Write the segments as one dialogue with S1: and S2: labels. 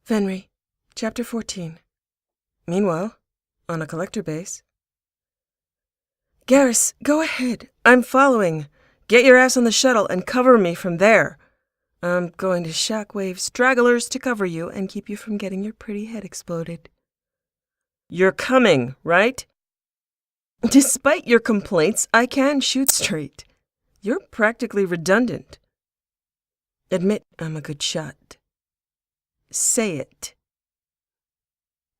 S1: Venri Chapter 14. Meanwhile, on a collector base. Garrus, go ahead. I'm following. Get your ass on the shuttle and cover me from there. I'm going to shockwave stragglers to cover you and keep you from getting your pretty head exploded. You're coming, right? Despite your complaints, I can shoot straight. You're practically redundant. Admit I'm a good shot. Say it.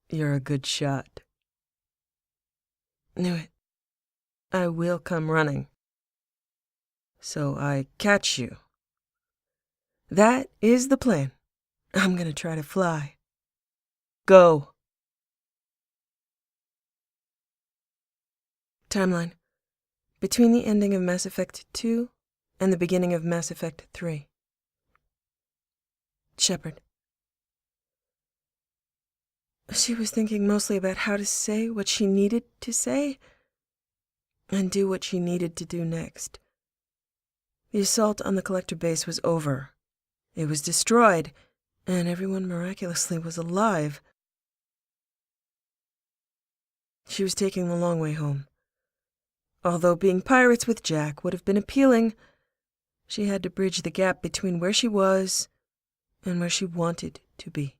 S1: You're a good shot. Knew it. I will come running. So I catch you. That is the plan. I'm gonna try to fly. Go. Timeline. Between the ending of Mass Effect 2 and the beginning of Mass Effect 3. Shepard. She was thinking mostly about how to say what she needed to say and do what she needed to do next. The assault on the collector base was over. It was destroyed, and everyone miraculously was alive. She was taking the long way home. Although being pirates with Jack would have been appealing, she had to bridge the gap between where she was and where she wanted to be.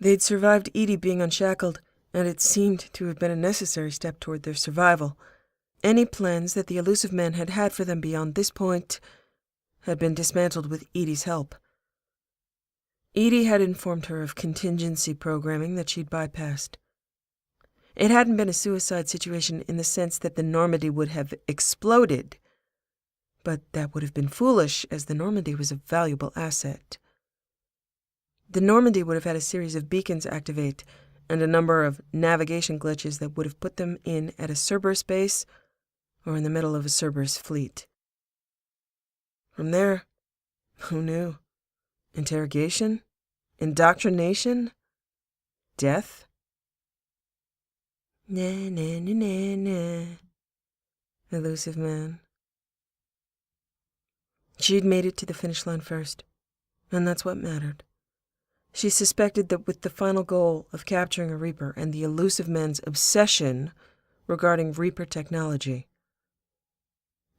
S1: They'd survived Edie being unshackled, and it seemed to have been a necessary step toward their survival. Any plans that the elusive men had had for them beyond this point had been dismantled with Edie's help. Edie had informed her of contingency programming that she'd bypassed. It hadn't been a suicide situation in the sense that the Normandy would have exploded, but that would have been foolish, as the Normandy was a valuable asset. The Normandy would have had a series of beacons activate and a number of navigation glitches that would have put them in at a Cerberus base or in the middle of a Cerberus fleet. From there, who knew? Interrogation? Indoctrination? Death? Nah, nah, nah, nah, nah. Elusive man. She'd made it to the finish line first, and that's what mattered. She suspected that with the final goal of capturing a Reaper and the elusive men's obsession regarding Reaper technology,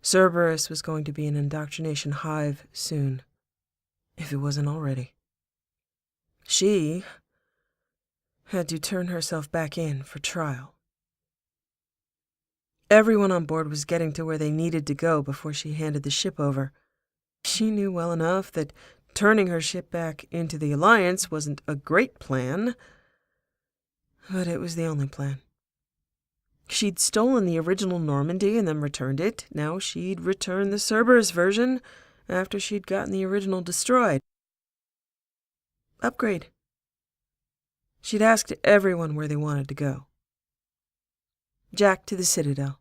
S1: Cerberus was going to be an indoctrination hive soon, if it wasn't already. She had to turn herself back in for trial. Everyone on board was getting to where they needed to go before she handed the ship over. She knew well enough that turning her ship back into the Alliance wasn't a great plan, but it was the only plan. She'd stolen the original Normandy and then returned it. Now she'd return the Cerberus version after she'd gotten the original destroyed. Upgrade. She'd asked everyone where they wanted to go. Jack to the Citadel.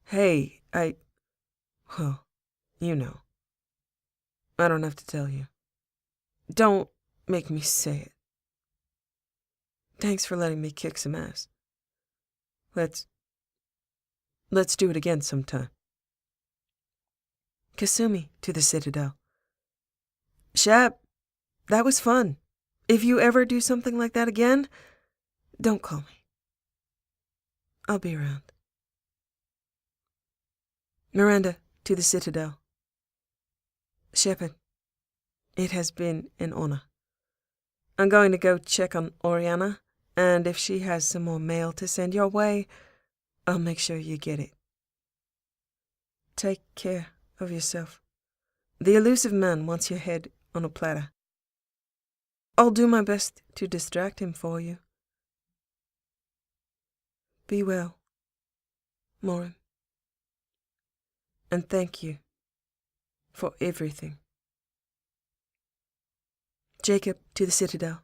S1: Hey, well, you know. I don't have to tell you. Don't make me say it. Thanks for letting me kick some ass. Let's do it again sometime. Kasumi to the Citadel. Shep, that was fun. If you ever do something like that again, don't call me. I'll be around. Miranda to the Citadel. Shepard, it has been an honor. I'm going to go check on Oriana, and if she has some more mail to send your way, I'll make sure you get it. Take care of yourself. The elusive man wants your head on a platter. I'll do my best to distract him for you. Be well, Morin. And thank you for everything. Jacob to the Citadel.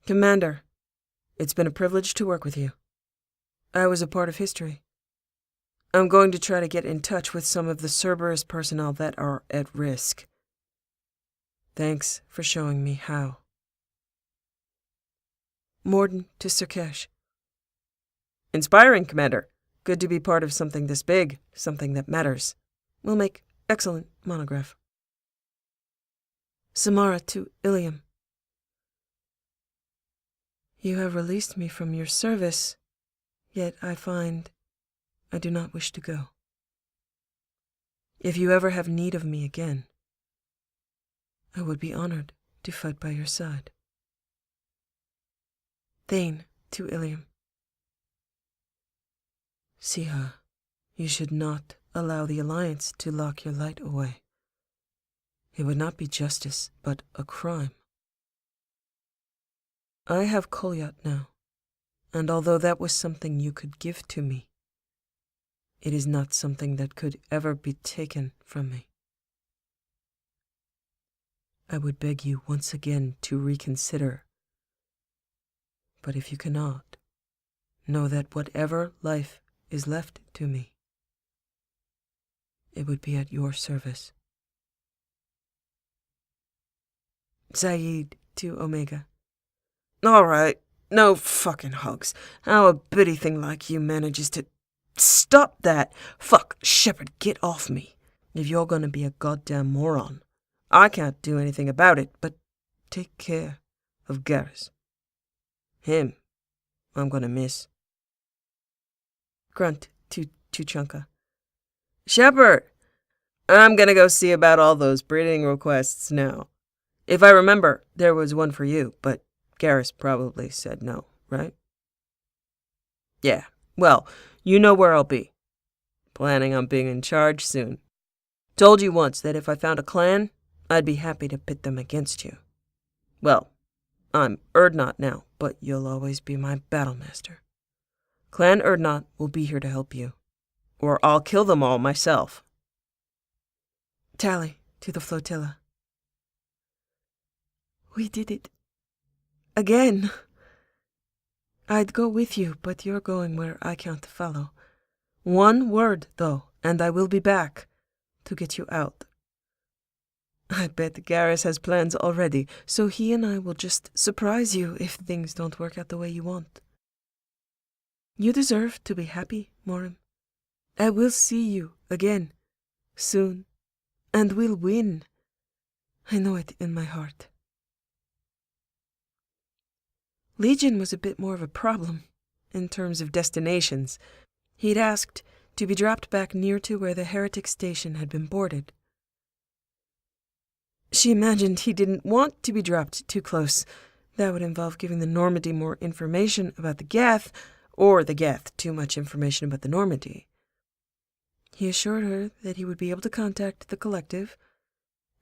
S1: Commander, it's been a privilege to work with you. I was a part of history. I'm going to try to get in touch with some of the Cerberus personnel that are at risk. Thanks for showing me how. Morden to Sirkesh. Inspiring, Commander. Good to be part of something this big, something that matters. We'll make excellent monograph. Samara to Ilium. You have released me from your service, yet I find I do not wish to go. If you ever have need of me again, I would be honored to fight by your side. Thane to Ilium. Siha, you should not allow the Alliance to lock your light away. It would not be justice, but a crime. I have Kolyat now, and although that was something you could give to me, it is not something that could ever be taken from me. I would beg you once again to reconsider. But if you cannot, know that whatever life is left to me, it would be at your service. Saeed to Omega. All right, no fucking hugs. How a bitty thing like you manages to... Stop that! Fuck, Shepard, get off me. If you're gonna be a goddamn moron, I can't do anything about it, but take care of Garrus. Him, I'm gonna miss. Grunt to Tuchanka. Shepard! I'm gonna go see about all those breeding requests now. If I remember, there was one for you, but Garrus probably said no, right? Yeah, well, you know where I'll be. Planning on being in charge soon. Told you once that if I found a clan, I'd be happy to pit them against you. Well, I'm Urdnot now, but you'll always be my battlemaster. Clan Urdnot will be here to help you, or I'll kill them all myself. Tally to the flotilla. We did it. Again. I'd go with you, but you're going where I can't follow. One word, though, and I will be back to get you out. I bet Garrus has plans already, so he and I will just surprise you if things don't work out the way you want. You deserve to be happy, Morim. I will see you again, soon, and we'll win. I know it in my heart. Legion was a bit more of a problem in terms of destinations. He'd asked to be dropped back near to where the heretic station had been boarded. She imagined he didn't want to be dropped too close. That would involve giving the Normandy more information about the Geth, or the Geth too much information about the Normandy. He assured her that he would be able to contact the collective,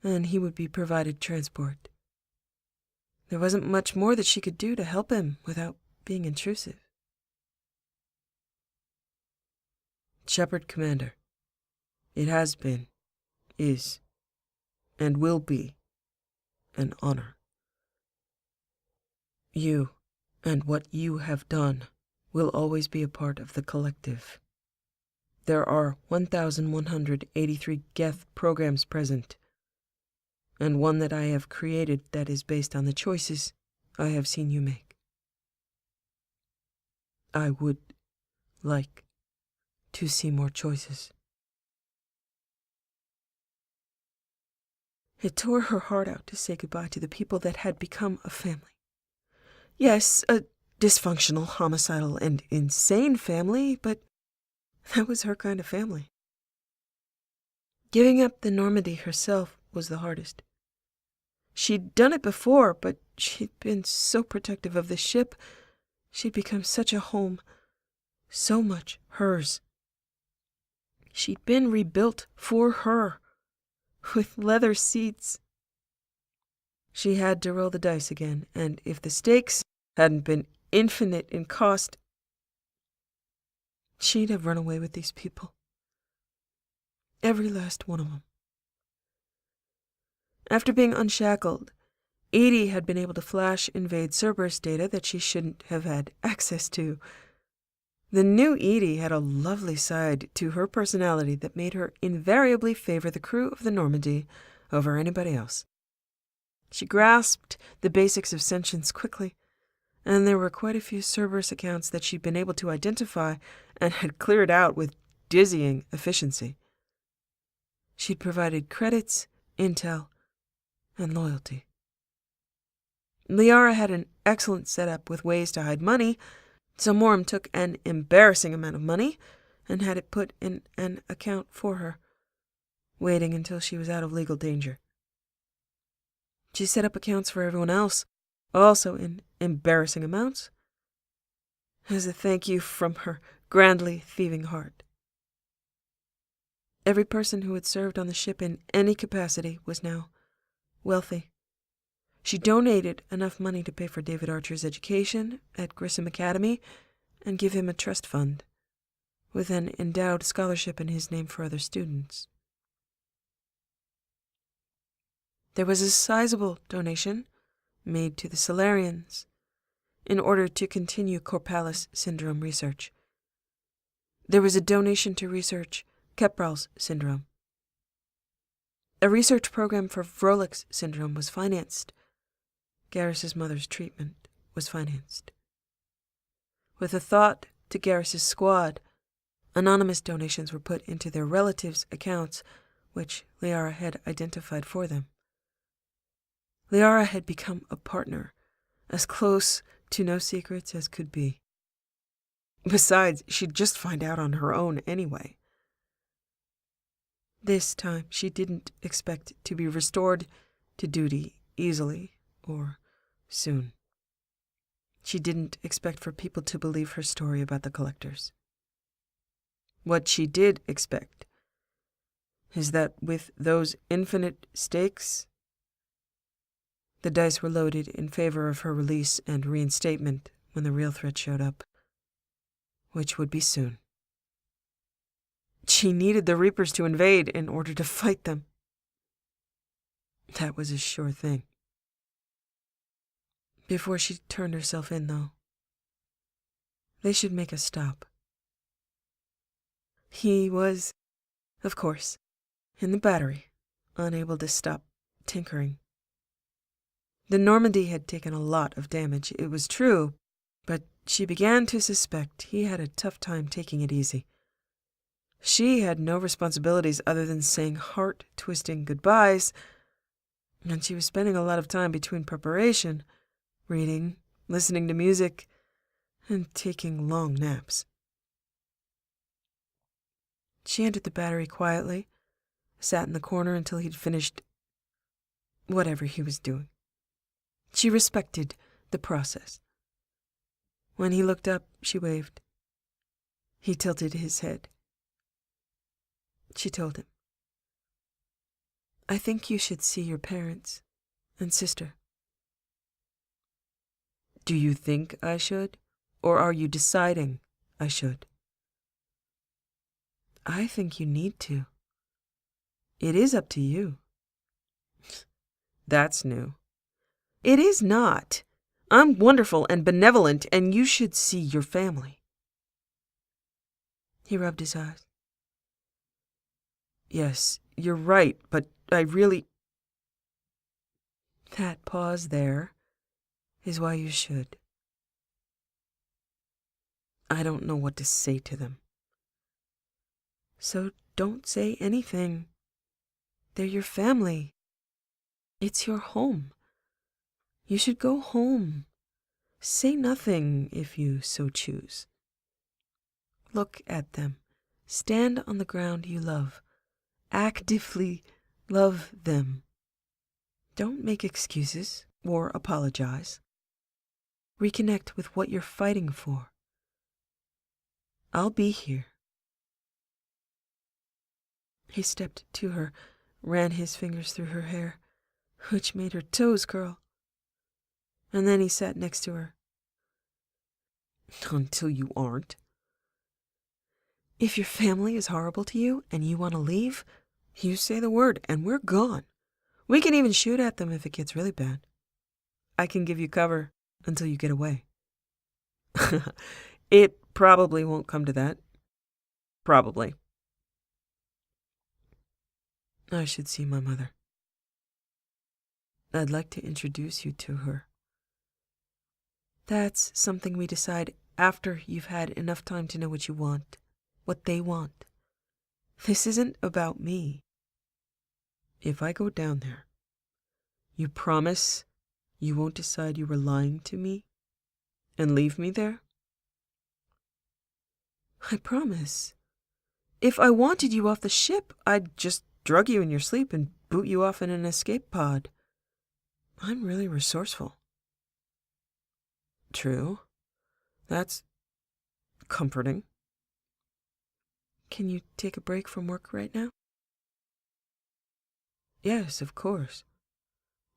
S1: and he would be provided transport. There wasn't much more that she could do to help him without being intrusive. Shepard Commander, it has been, is, and will be an honor. You, and what you have done, will always be a part of the collective. There are 1,183 Geth programs present, and one that I have created that is based on the choices I have seen you make. I would like to see more choices. It tore her heart out to say goodbye to the people that had become a family. Yes, a dysfunctional, homicidal, and insane family, but that was her kind of family. Giving up the Normandy herself was the hardest. She'd done it before, but she'd been so protective of the ship. She'd become such a home, so much hers. She'd been rebuilt for her, with leather seats. She had to roll the dice again, and if the stakes hadn't been infinite in cost, she'd have run away with these people. Every last one of them. After being unshackled, Edie had been able to flash invade Cerberus data that she shouldn't have had access to. The new Edie had a lovely side to her personality that made her invariably favor the crew of the Normandy over anybody else. She grasped the basics of sentience quickly, and there were quite a few Cerberus accounts that she'd been able to identify and had cleared out with dizzying efficiency. She'd provided credits, intel, and loyalty. Liara had an excellent setup with ways to hide money, so Moram took an embarrassing amount of money and had it put in an account for her, waiting until she was out of legal danger. She set up accounts for everyone else, also in embarrassing amounts, as a thank you from her grandly thieving heart. Every person who had served on the ship in any capacity was now wealthy. She donated enough money to pay for David Archer's education at Grissom Academy and give him a trust fund, with an endowed scholarship in his name for other students. There was a sizable donation made to the Solarians in order to continue Corpalis syndrome research. There was a donation to research Kepral's syndrome. A research program for Vrolik's syndrome was financed. Garrus's mother's treatment was financed. With a thought to Garrus's squad, anonymous donations were put into their relatives' accounts, which Liara had identified for them. Liara had become a partner, as close to no secrets as could be. Besides, she'd just find out on her own anyway. This time she didn't expect to be restored to duty easily or soon. She didn't expect for people to believe her story about the collectors. What she did expect is that with those infinite stakes, the dice were loaded in favor of her release and reinstatement when the real threat showed up, which would be soon. She needed the Reapers to invade in order to fight them. That was a sure thing. Before she turned herself in, though, they should make a stop. He was, of course, in the battery, unable to stop tinkering. The Normandy had taken a lot of damage, it was true, but she began to suspect he had a tough time taking it easy. She had no responsibilities other than saying heart-twisting goodbyes, and she was spending a lot of time between preparation, reading, listening to music, and taking long naps. She entered the battery quietly, sat in the corner until he'd finished whatever he was doing. She respected the process. When he looked up, she waved. He tilted his head. She told him, "I think you should see your parents and sister." "Do you think I should, or are you deciding I should?" "I think you need to. It is up to you." "That's new." "It is not. I'm wonderful and benevolent, and you should see your family." He rubbed his eyes. "Yes, you're right, but I really..." That pause there is why you should. "I don't know what to say to them." "So don't say anything. They're your family. It's your home. You should go home. Say nothing if you so choose. Look at them. Stand on the ground you love. Actively love them. Don't make excuses or apologize. Reconnect with what you're fighting for. I'll be here." He stepped to her, ran his fingers through her hair, which made her toes curl. And then he sat next to her. "Until you aren't." "If your family is horrible to you and you want to leave, you say the word and we're gone. We can even shoot at them if it gets really bad. I can give you cover until you get away." "It probably won't come to that. Probably." "I should see my mother. I'd like to introduce you to her." "That's something we decide after you've had enough time to know what you want, what they want. This isn't about me." "If I go down there, you promise You won't decide you were lying to me and leave me there? I promise. If I wanted you off the ship, I'd just drug you in your sleep and boot you off in an escape pod. I'm really resourceful. True. That's comforting. Can you take a break from work right now? Yes, of course.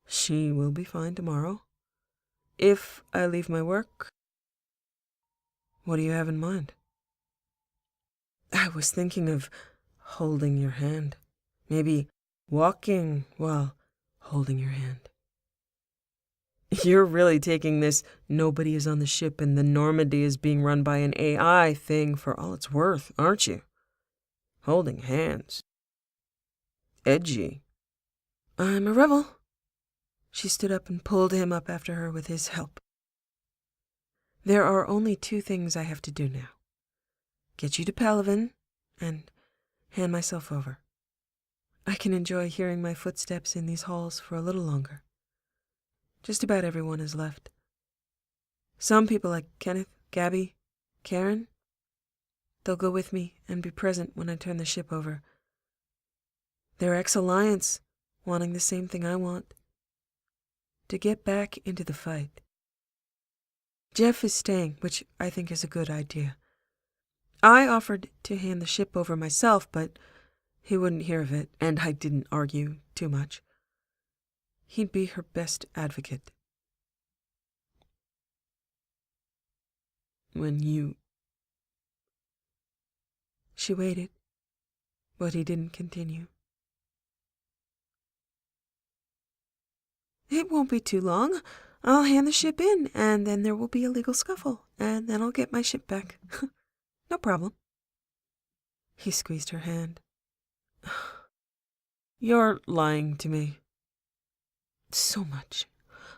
S1: She will be fine tomorrow. If I leave my work, what do you have in mind? I was thinking of holding your hand. Maybe walking while holding your hand. You're really taking this nobody is on the ship and the Normandy is being run by an AI thing for all it's worth, aren't you? Holding hands. Edgy. I'm a rebel. She stood up and pulled him up after her with his help. There are only 2 things I have to do now. Get you to Palaven and hand myself over. I can enjoy hearing my footsteps in these halls for a little longer. Just about everyone has left. Some people like Kenneth, Gabby, Karen, they'll go with me and be present when I turn the ship over. They're ex-Alliance, wanting the same thing I want. To get back into the fight. Jeff is staying, which I think is a good idea. I offered to hand the ship over myself, but he wouldn't hear of it, and I didn't argue too much. He'd be her best advocate. She waited, but he didn't continue. It won't be too long. I'll hand the ship in, and then there will be a legal scuffle, and then I'll get my ship back. No problem. He squeezed her hand. You're lying to me. So much.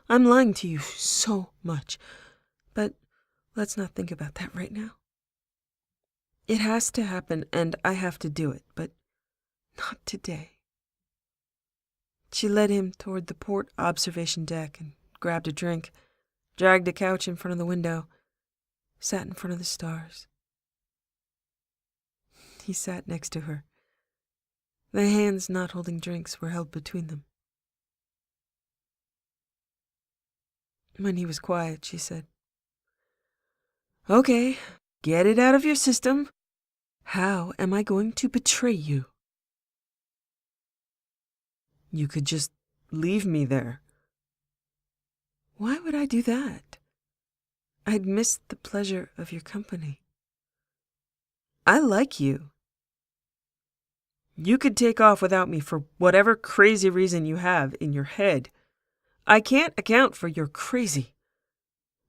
S1: I'm lying to you so much. But let's not think about that right now. It has to happen, and I have to do it, but not today. She led him toward the port observation deck and grabbed a drink, dragged a couch in front of the window, sat in front of the stars. He sat next to her. The hands not holding drinks were held between them. When he was quiet, she said, Okay, get it out of your system. How am I going to betray you? You could just leave me there. Why would I do that? I'd miss the pleasure of your company. I like you. You could take off without me for whatever crazy reason you have in your head. I can't account for your crazy.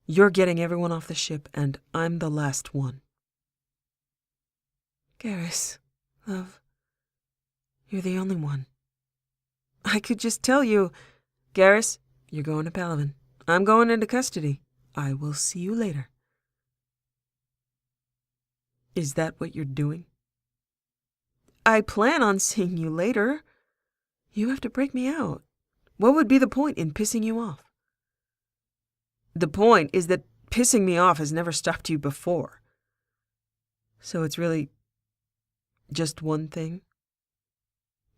S1: You're getting everyone off the ship, and I'm the last one. Garrus, love, you're the only one. I could just tell you, Garrus, you're going to Palaven. I'm going into custody. I will see you later. Is that what you're doing? I plan on seeing you later. You have to break me out. What would be the point in pissing you off? The point is that pissing me off has never stopped you before. So it's really just one thing?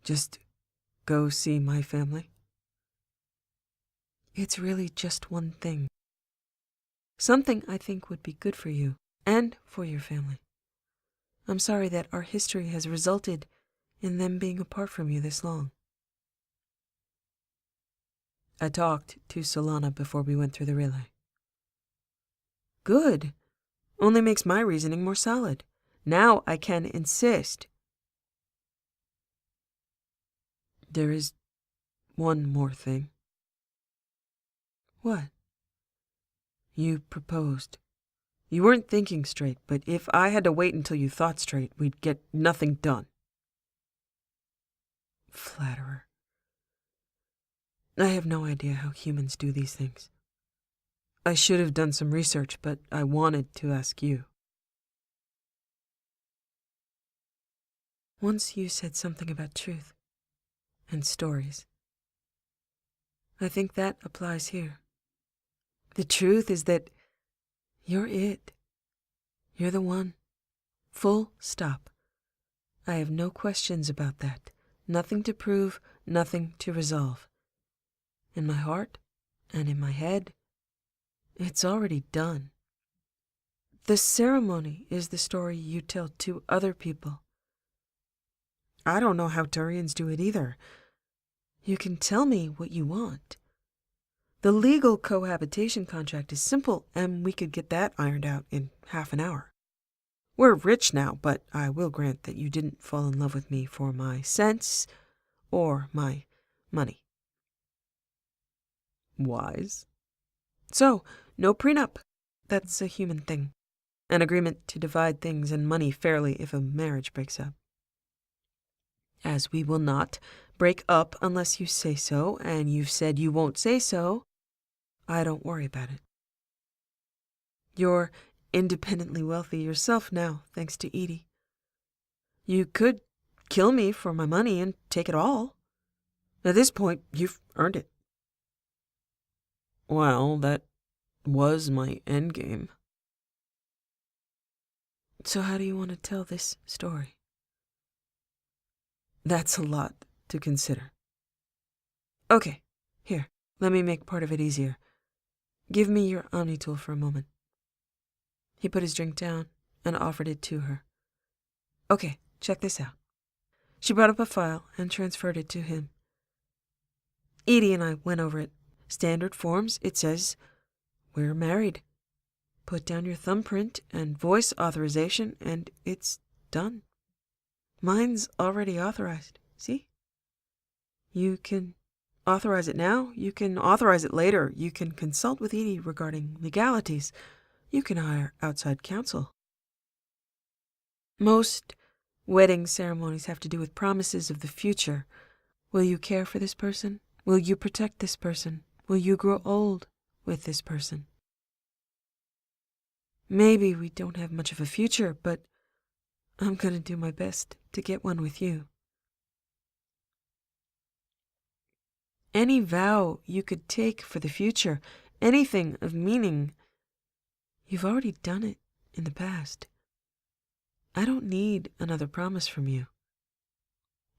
S1: Just go see my family? It's really just one thing. Something I think would be good for you and for your family. I'm sorry that our history has resulted in them being apart from you this long. I talked to Solana before we went through the relay. Good. Only makes my reasoning more solid. Now I can insist. There is one more thing. What? You proposed. You weren't thinking straight, but if I had to wait until you thought straight, we'd get nothing done. Flatterer. I have no idea how humans do these things. I should have done some research, but I wanted to ask you. Once you said something about truth and stories. I think that applies here. The truth is that you're it. You're the one. Full stop. I have no questions about that. Nothing to prove, nothing to resolve. In my heart and in my head, it's already done. The ceremony is the story you tell to other people. I don't know how Turians do it either. You can tell me what you want. The legal cohabitation contract is simple, and we could get that ironed out in half an hour. We're rich now, but I will grant that you didn't fall in love with me for my sense or my money. Wise. So, no prenup. That's a human thing. An agreement to divide things and money fairly if a marriage breaks up. As we will not break up unless you say so, and you've said you won't say so, I don't worry about it. You're independently wealthy yourself now, thanks to Edie. You could kill me for my money and take it all. At this point, you've earned it. Well, that was my endgame. So how do you want to tell this story? That's a lot to consider. Okay, here, let me make part of it easier. Give me your Omni tool for a moment. He put his drink down and offered it to her. Okay, check this out. She brought up a file and transferred it to him. Edie and I went over it. Standard forms, it says, we're married. Put down your thumbprint and voice authorization, and it's done. Mine's already authorized, see? You can authorize it now, you can authorize it later, you can consult with Edie regarding legalities, you can hire outside counsel. Most wedding ceremonies have to do with promises of the future. Will you care for this person? Will you protect this person? Will you grow old with this person? Maybe we don't have much of a future, but I'm going to do my best to get one with you. Any vow you could take for the future, anything of meaning, you've already done it in the past. I don't need another promise from you.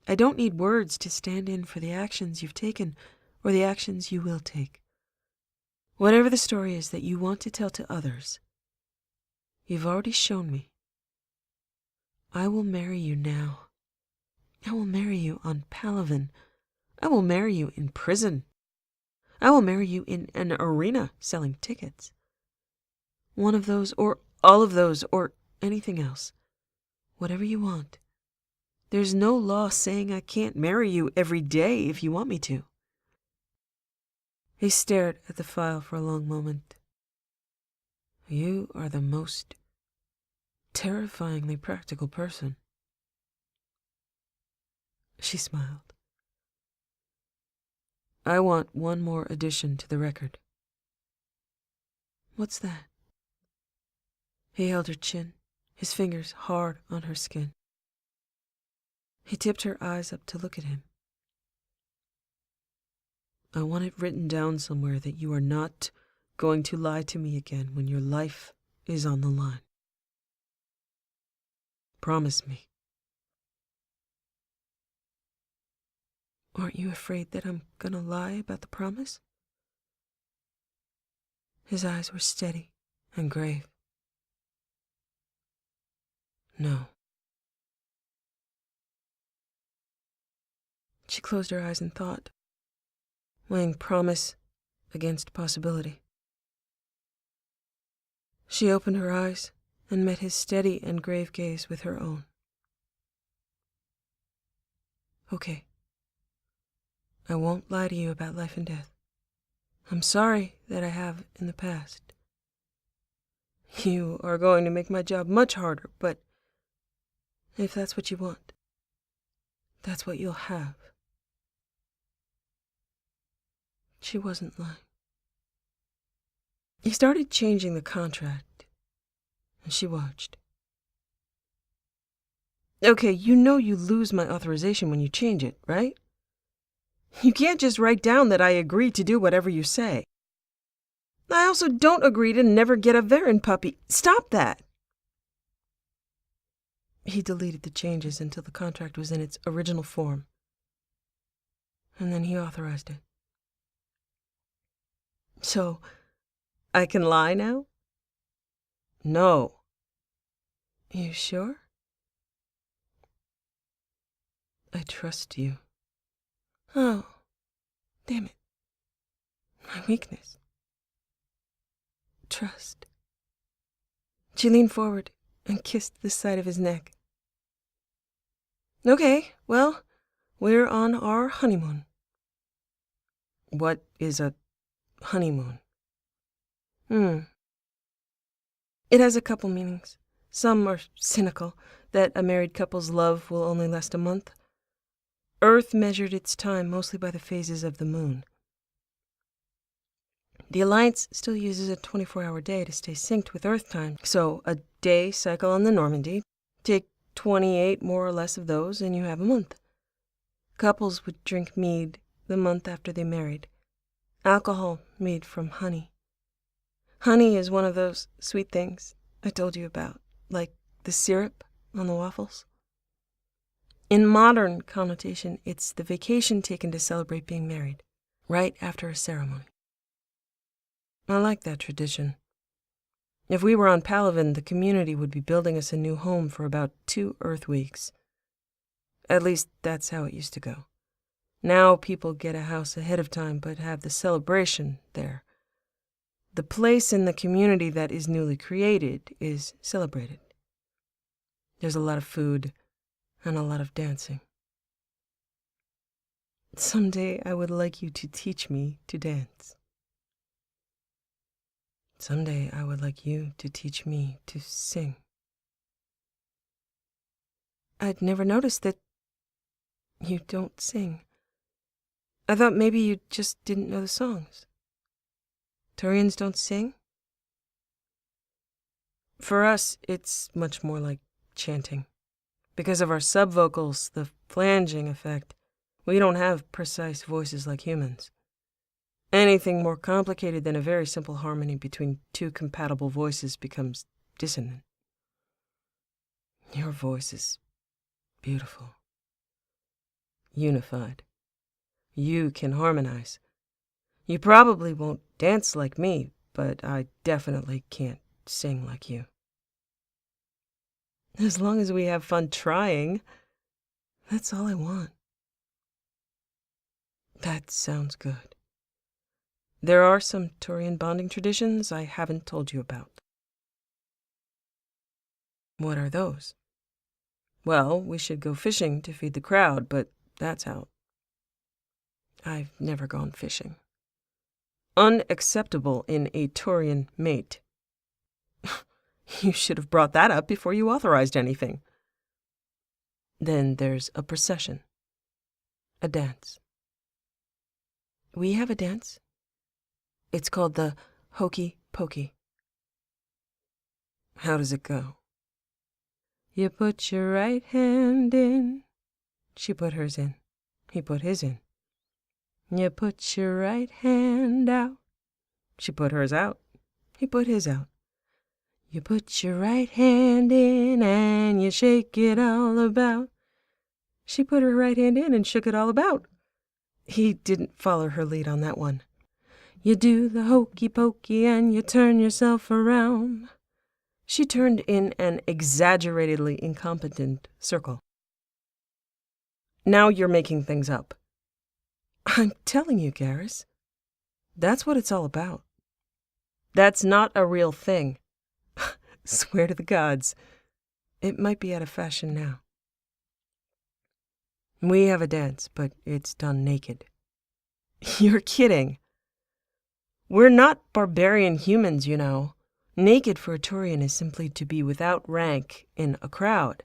S1: I don't need words to stand in for the actions you've taken or the actions you will take. Whatever the story is that you want to tell to others, you've already shown me. I will marry you now. I will marry you on Palaven. I will marry you in prison. I will marry you in an arena selling tickets. One of those, or all of those, or anything else. Whatever you want. There's no law saying I can't marry you every day if you want me to. He stared at the file for a long moment. You are the most terrifyingly practical person. She smiled. I want one more addition to the record. What's that? He held her chin, his fingers hard on her skin. He tipped her eyes up to look at him. I want it written down somewhere that you are not going to lie to me again when your life is on the line. Promise me. Aren't you afraid that I'm gonna lie about the promise? His eyes were steady and grave. No. She closed her eyes in thought, weighing promise against possibility. She opened her eyes and met his steady and grave gaze with her own. Okay. I won't lie to you about life and death. I'm sorry that I have in the past. You are going to make my job much harder, but if that's what you want, that's what you'll have. She wasn't lying. He started changing the contract, and she watched. Okay, you know you lose my authorization when you change it, right? You can't just write down that I agree to do whatever you say. I also don't agree to never get a Venri puppy. Stop that! He deleted the changes until the contract was in its original form. And then he authorized it. So, I can lie now? No. You sure? I trust you. Oh, damn it. My weakness. Trust. She leaned forward and kissed the side of his neck. Okay, well, we're on our honeymoon. What is a honeymoon? It has a couple meanings. Some are cynical, that a married couple's love will only last a month. Earth measured its time mostly by the phases of the moon. The Alliance still uses a 24-hour day to stay synced with Earth time, so a day cycle on the Normandy. Take 28 more or less of those and you have a month. Couples would drink mead the month after they married. Alcohol made from honey. Honey is one of those sweet things I told you about, like the syrup on the waffles. In modern connotation, it's the vacation taken to celebrate being married, right after a ceremony. I like that tradition. If we were on Palaven, the community would be building us a new home for about 2 Earth weeks. At least that's how it used to go. Now people get a house ahead of time but have the celebration there. The place in the community that is newly created is celebrated. There's a lot of food and a lot of dancing. Someday I would like you to teach me to dance. Someday I would like you to teach me to sing. I'd never noticed that you don't sing. I thought maybe you just didn't know the songs. Turians don't sing? For us, it's much more like chanting. Because of our subvocals, the flanging effect, we don't have precise voices like humans. Anything more complicated than a very simple harmony between 2 compatible voices becomes dissonant. Your voice is beautiful. Unified. You can harmonize. You probably won't dance like me, but I definitely can't sing like you. As long as we have fun trying, that's all I want. That sounds good. There are some Turian bonding traditions I haven't told you about. What are those? Well, we should go fishing to feed the crowd, but that's out. I've never gone fishing. Unacceptable in a Turian mate. You should have brought that up before you authorized anything. Then there's a procession. A dance. We have a dance. It's called the Hokey Pokey. How does it go? You put your right hand in. She put hers in. He put his in. You put your right hand out. She put hers out. He put his out. You put your right hand in and you shake it all about. She put her right hand in and shook it all about. He didn't follow her lead on that one. You do the hokey pokey and you turn yourself around. She turned in an exaggeratedly incompetent circle. Now you're making things up. I'm telling you, Garrus. That's what it's all about. That's not a real thing. Swear to the gods. It might be out of fashion now. We have a dance, but it's done naked. You're kidding. We're not barbarian humans, you know. Naked for a Turian is simply to be without rank in a crowd.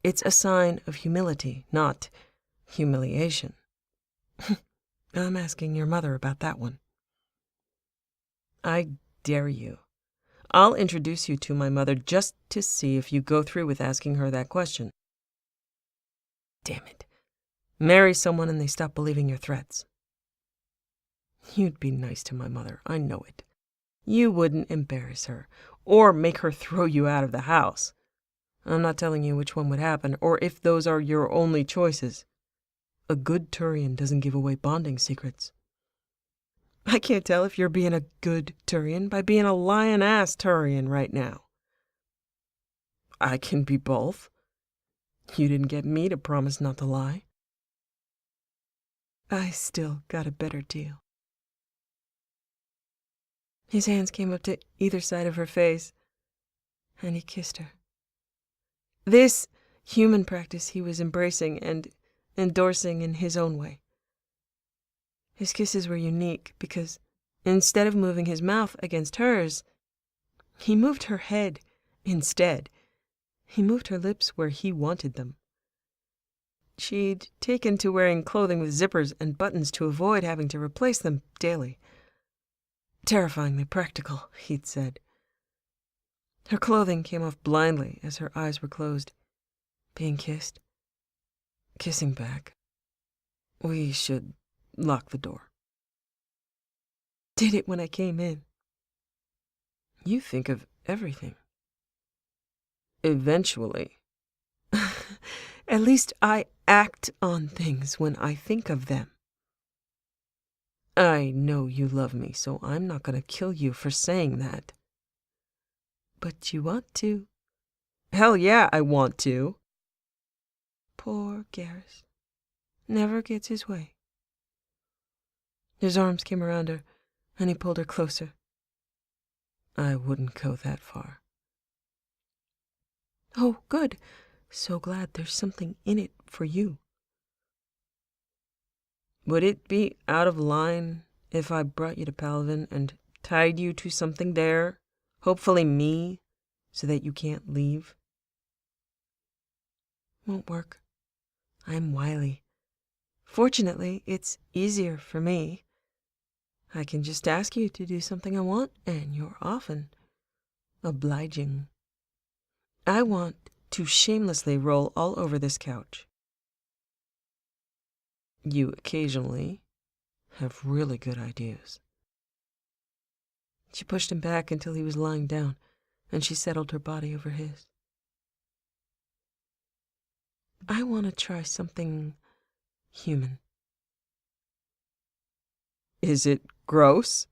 S1: It's a sign of humility, not humiliation. I'm asking your mother about that one. I dare you. I'll introduce you to my mother just to see if you go through with asking her that question. Damn it. Marry someone and they stop believing your threats. You'd be nice to my mother, I know it. You wouldn't embarrass her, or make her throw you out of the house. I'm not telling you which one would happen, or if those are your only choices. A good Turian doesn't give away bonding secrets. I can't tell if you're being a good Turian by being a lion-ass Turian right now. I can be both. You didn't get me to promise not to lie. I still got a better deal. His hands came up to either side of her face, and he kissed her. This human practice he was embracing and endorsing in his own way. His kisses were unique because, instead of moving his mouth against hers, he moved her head instead. He moved her lips where he wanted them. She'd taken to wearing clothing with zippers and buttons to avoid having to replace them daily. Terrifyingly practical, he'd said. Her clothing came off blindly as her eyes were closed. Being kissed. Kissing back. We should lock the door. Did it when I came in. You think of everything. Eventually. At least I act on things when I think of them. I know you love me, so I'm not going to kill you for saying that. But you want to. Hell yeah, I want to. Poor Garrus. Never gets his way. His arms came around her, and he pulled her closer. I wouldn't go that far. Oh, good. So glad there's something in it for you. Would it be out of line if I brought you to Palvin and tied you to something there, hopefully me, so that you can't leave? Won't work. I'm wily. Fortunately, it's easier for me. I can just ask you to do something I want, and you're often obliging. I want to shamelessly roll all over this couch. You occasionally have really good ideas. She pushed him back until he was lying down, and she settled her body over his. I want to try something human. Is it gross?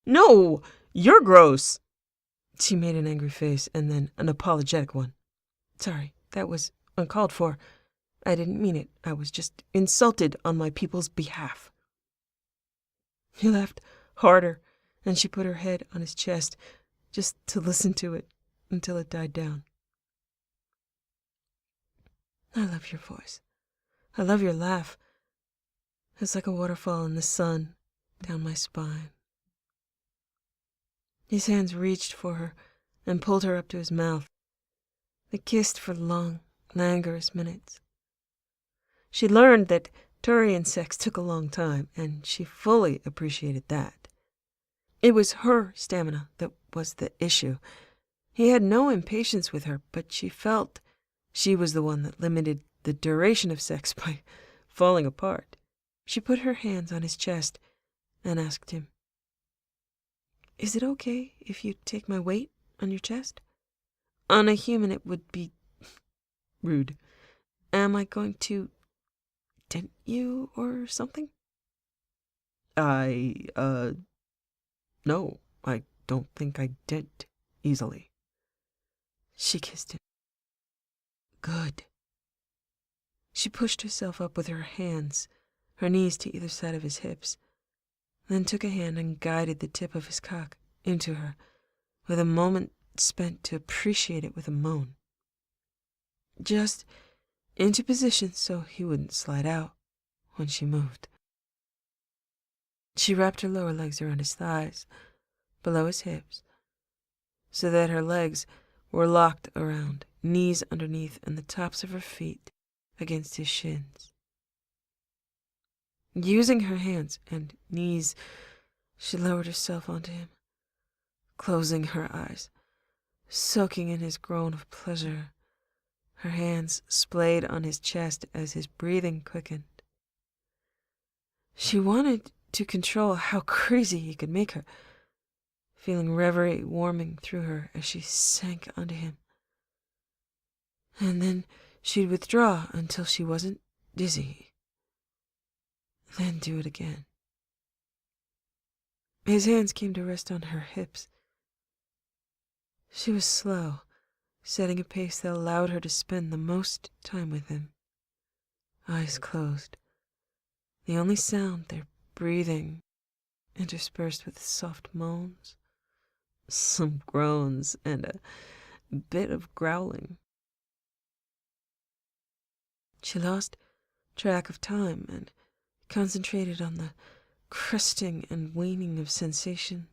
S1: No, you're gross. She made an angry face and then an apologetic one. Sorry, that was uncalled for. I didn't mean it. I was just insulted on my people's behalf. He laughed harder, and she put her head on his chest just to listen to it until it died down. I love your voice. I love your laugh. It's like a waterfall in the sun down my spine. His hands reached for her and pulled her up to his mouth. They kissed for long, languorous minutes. She learned that Turian sex took a long time, and she fully appreciated that. It was her stamina that was the issue. He had no impatience with her, but she felt she was the one that limited the duration of sex by falling apart. She put her hands on his chest and asked him, Is it okay if you take my weight on your chest? On a human it would be rude. Am I going to dent you or something? No, I don't think I dent easily. She kissed him. Good. She pushed herself up with her hands, her knees to either side of his hips, then took a hand and guided the tip of his cock into her, with a moment spent to appreciate it with a moan. Just into position so he wouldn't slide out when she moved. She wrapped her lower legs around his thighs, below his hips, so that her legs were locked around, knees underneath, and the tops of her feet against his shins. Using her hands and knees, she lowered herself onto him, closing her eyes, soaking in his groan of pleasure. Her hands splayed on his chest as his breathing quickened. She wanted to control how crazy he could make her, feeling reverie warming through her as she sank onto him. And then she'd withdraw until she wasn't dizzy. Then do it again. His hands came to rest on her hips. She was slow, setting a pace that allowed her to spend the most time with him. Eyes closed. The only sound, their breathing, interspersed with soft moans, some groans, and a bit of growling. She lost track of time and concentrated on the crusting and waning of sensation,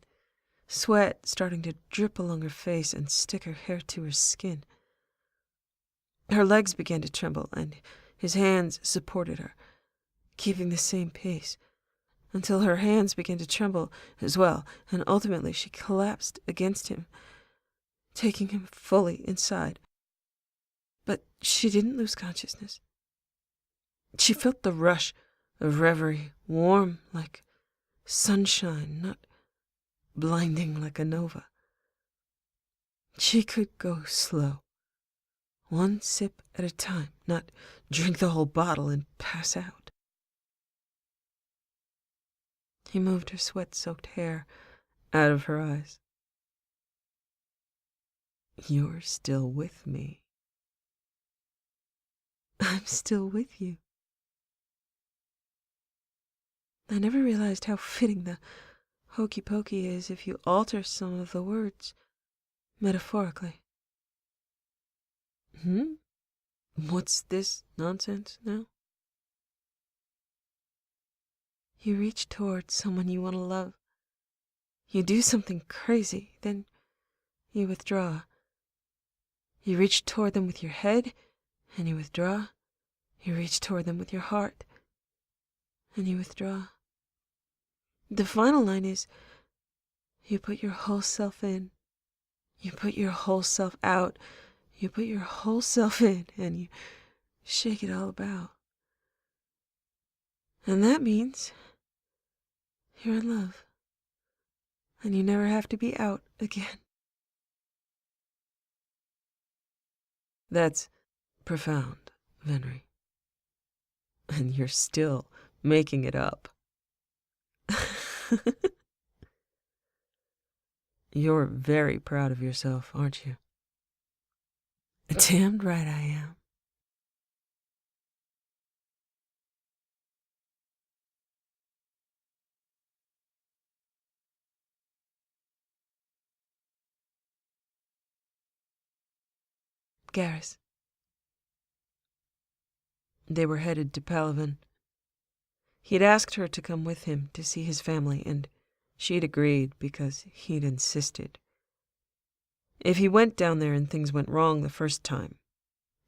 S1: sweat starting to drip along her face and stick her hair to her skin. Her legs began to tremble, and his hands supported her, keeping the same pace, until her hands began to tremble as well, and ultimately she collapsed against him, taking him fully inside. But she didn't lose consciousness. She felt the rush of reverie, warm like sunshine, not blinding like a nova. She could go slow, one sip at a time, not drink the whole bottle and pass out. He moved her sweat-soaked hair out of her eyes. You're still with me. I'm still with you. I never realized how fitting the hokey pokey is if you alter some of the words metaphorically. What's this nonsense now? You reach toward someone you want to love. You do something crazy, then you withdraw. You reach toward them with your head, and you withdraw. You reach toward them with your heart, and you withdraw. The final line is, you put your whole self in. You put your whole self out. You put your whole self in, and you shake it all about. And that means you're in love, and you never have to be out again. That's profound, Venri. And you're still making it up. You're very proud of yourself, aren't you? Damned right I am. Garrus. They were headed to Palaven. He'd asked her to come with him to see his family, and she'd agreed because he'd insisted. If he went down there and things went wrong the first time,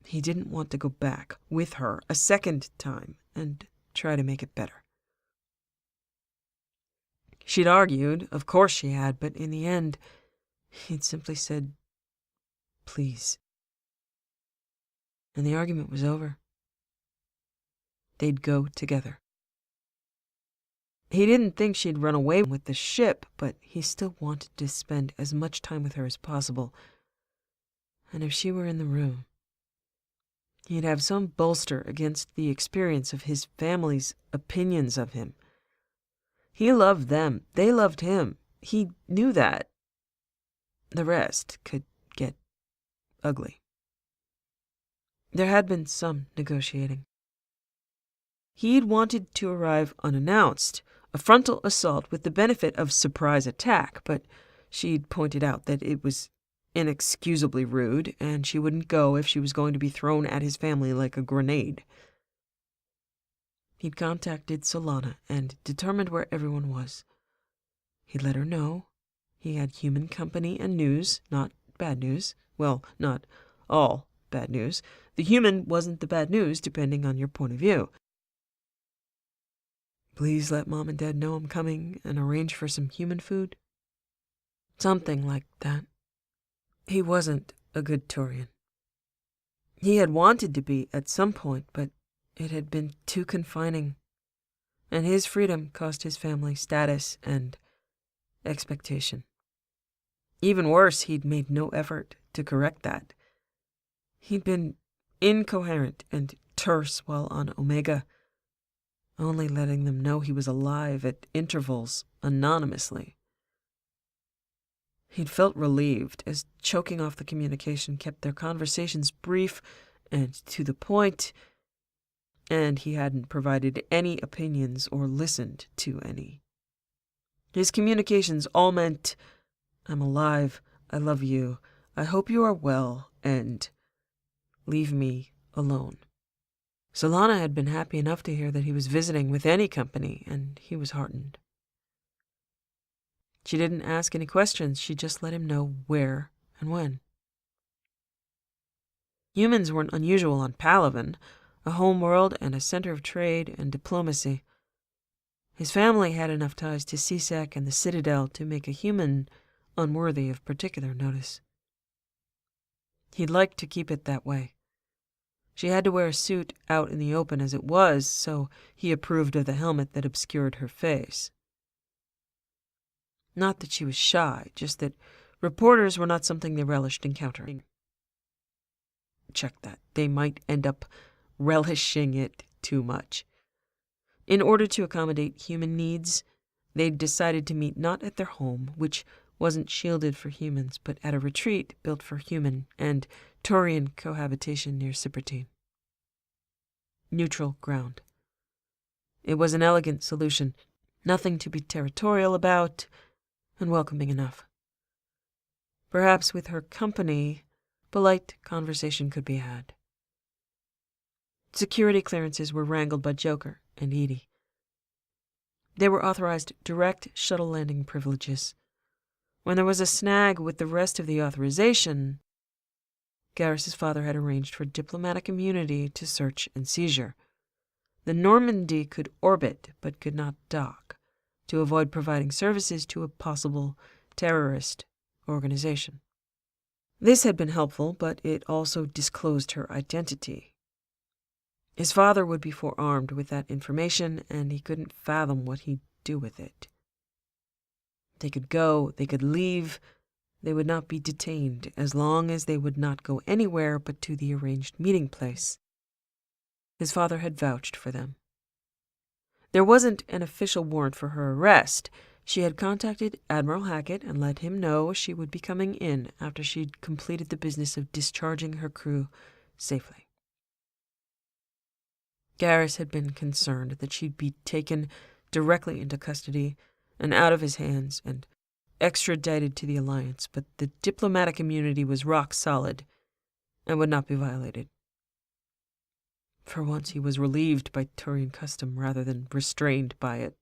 S1: he didn't want to go back with her a second time and try to make it better. She'd argued, of course she had, but in the end, he'd simply said, please. And the argument was over. They'd go together. He didn't think she'd run away with the ship, but he still wanted to spend as much time with her as possible. And if she were in the room, he'd have some bolster against the experience of his family's opinions of him. He loved them. They loved him. He knew that. The rest could get ugly. There had been some negotiating. He'd wanted to arrive unannounced, a frontal assault with the benefit of surprise attack, but she'd pointed out that it was inexcusably rude, and she wouldn't go if she was going to be thrown at his family like a grenade. He'd contacted Solana and determined where everyone was. He'd let her know he had human company and news, not bad news. Well, not all bad news. The human wasn't the bad news, depending on your point of view. Please let Mom and Dad know I'm coming and arrange for some human food. Something like that. He wasn't a good Turian. He had wanted to be at some point, but it had been too confining. and his freedom cost his family status and expectation. Even worse, he'd made no effort to correct that. He'd been incoherent and terse while on Omega, only letting them know he was alive at intervals, anonymously. He'd felt relieved, as choking off the communication kept their conversations brief and to the point, and he hadn't provided any opinions or listened to any. His communications all meant, "I'm alive, I love you, I hope you are well, and leave me alone." Solana had been happy enough to hear that he was visiting with any company, and he was heartened. She didn't ask any questions, she just let him know where and when. Humans weren't unusual on Palaven, a homeworld and a center of trade and diplomacy. His family had enough ties to CSEC and the Citadel to make a human unworthy of particular notice. He'd like to keep it that way. She had to wear a suit out in the open as it was, so he approved of the helmet that obscured her face. Not that she was shy, just that reporters were not something they relished encountering. Check that. They might end up relishing it too much. In order to accommodate human needs, they'd decided to meet not at their home, which wasn't shielded for humans, but at a retreat built for human and Taurian cohabitation near Cyprtine. Neutral ground. It was an elegant solution, nothing to be territorial about, and welcoming enough. Perhaps with her company, polite conversation could be had. Security clearances were wrangled by Joker and Edie. They were authorized direct shuttle landing privileges. When there was a snag with the rest of the authorization, Garrus's father had arranged for diplomatic immunity to search and seizure. The Normandy could orbit, but could not dock, to avoid providing services to a possible terrorist organization. This had been helpful, but it also disclosed her identity. His father would be forearmed with that information, and he couldn't fathom what he'd do with it. They could go, they could leave, they would not be detained, as long as they would not go anywhere but to the arranged meeting place. His father had vouched for them. There wasn't an official warrant for her arrest. She had contacted Admiral Hackett and let him know she would be coming in after she'd completed the business of discharging her crew safely. Garrus had been concerned that she'd be taken directly into custody and out of his hands and extradited to the Alliance, but the diplomatic immunity was rock solid and would not be violated. For once he was relieved by Taurian custom rather than restrained by it.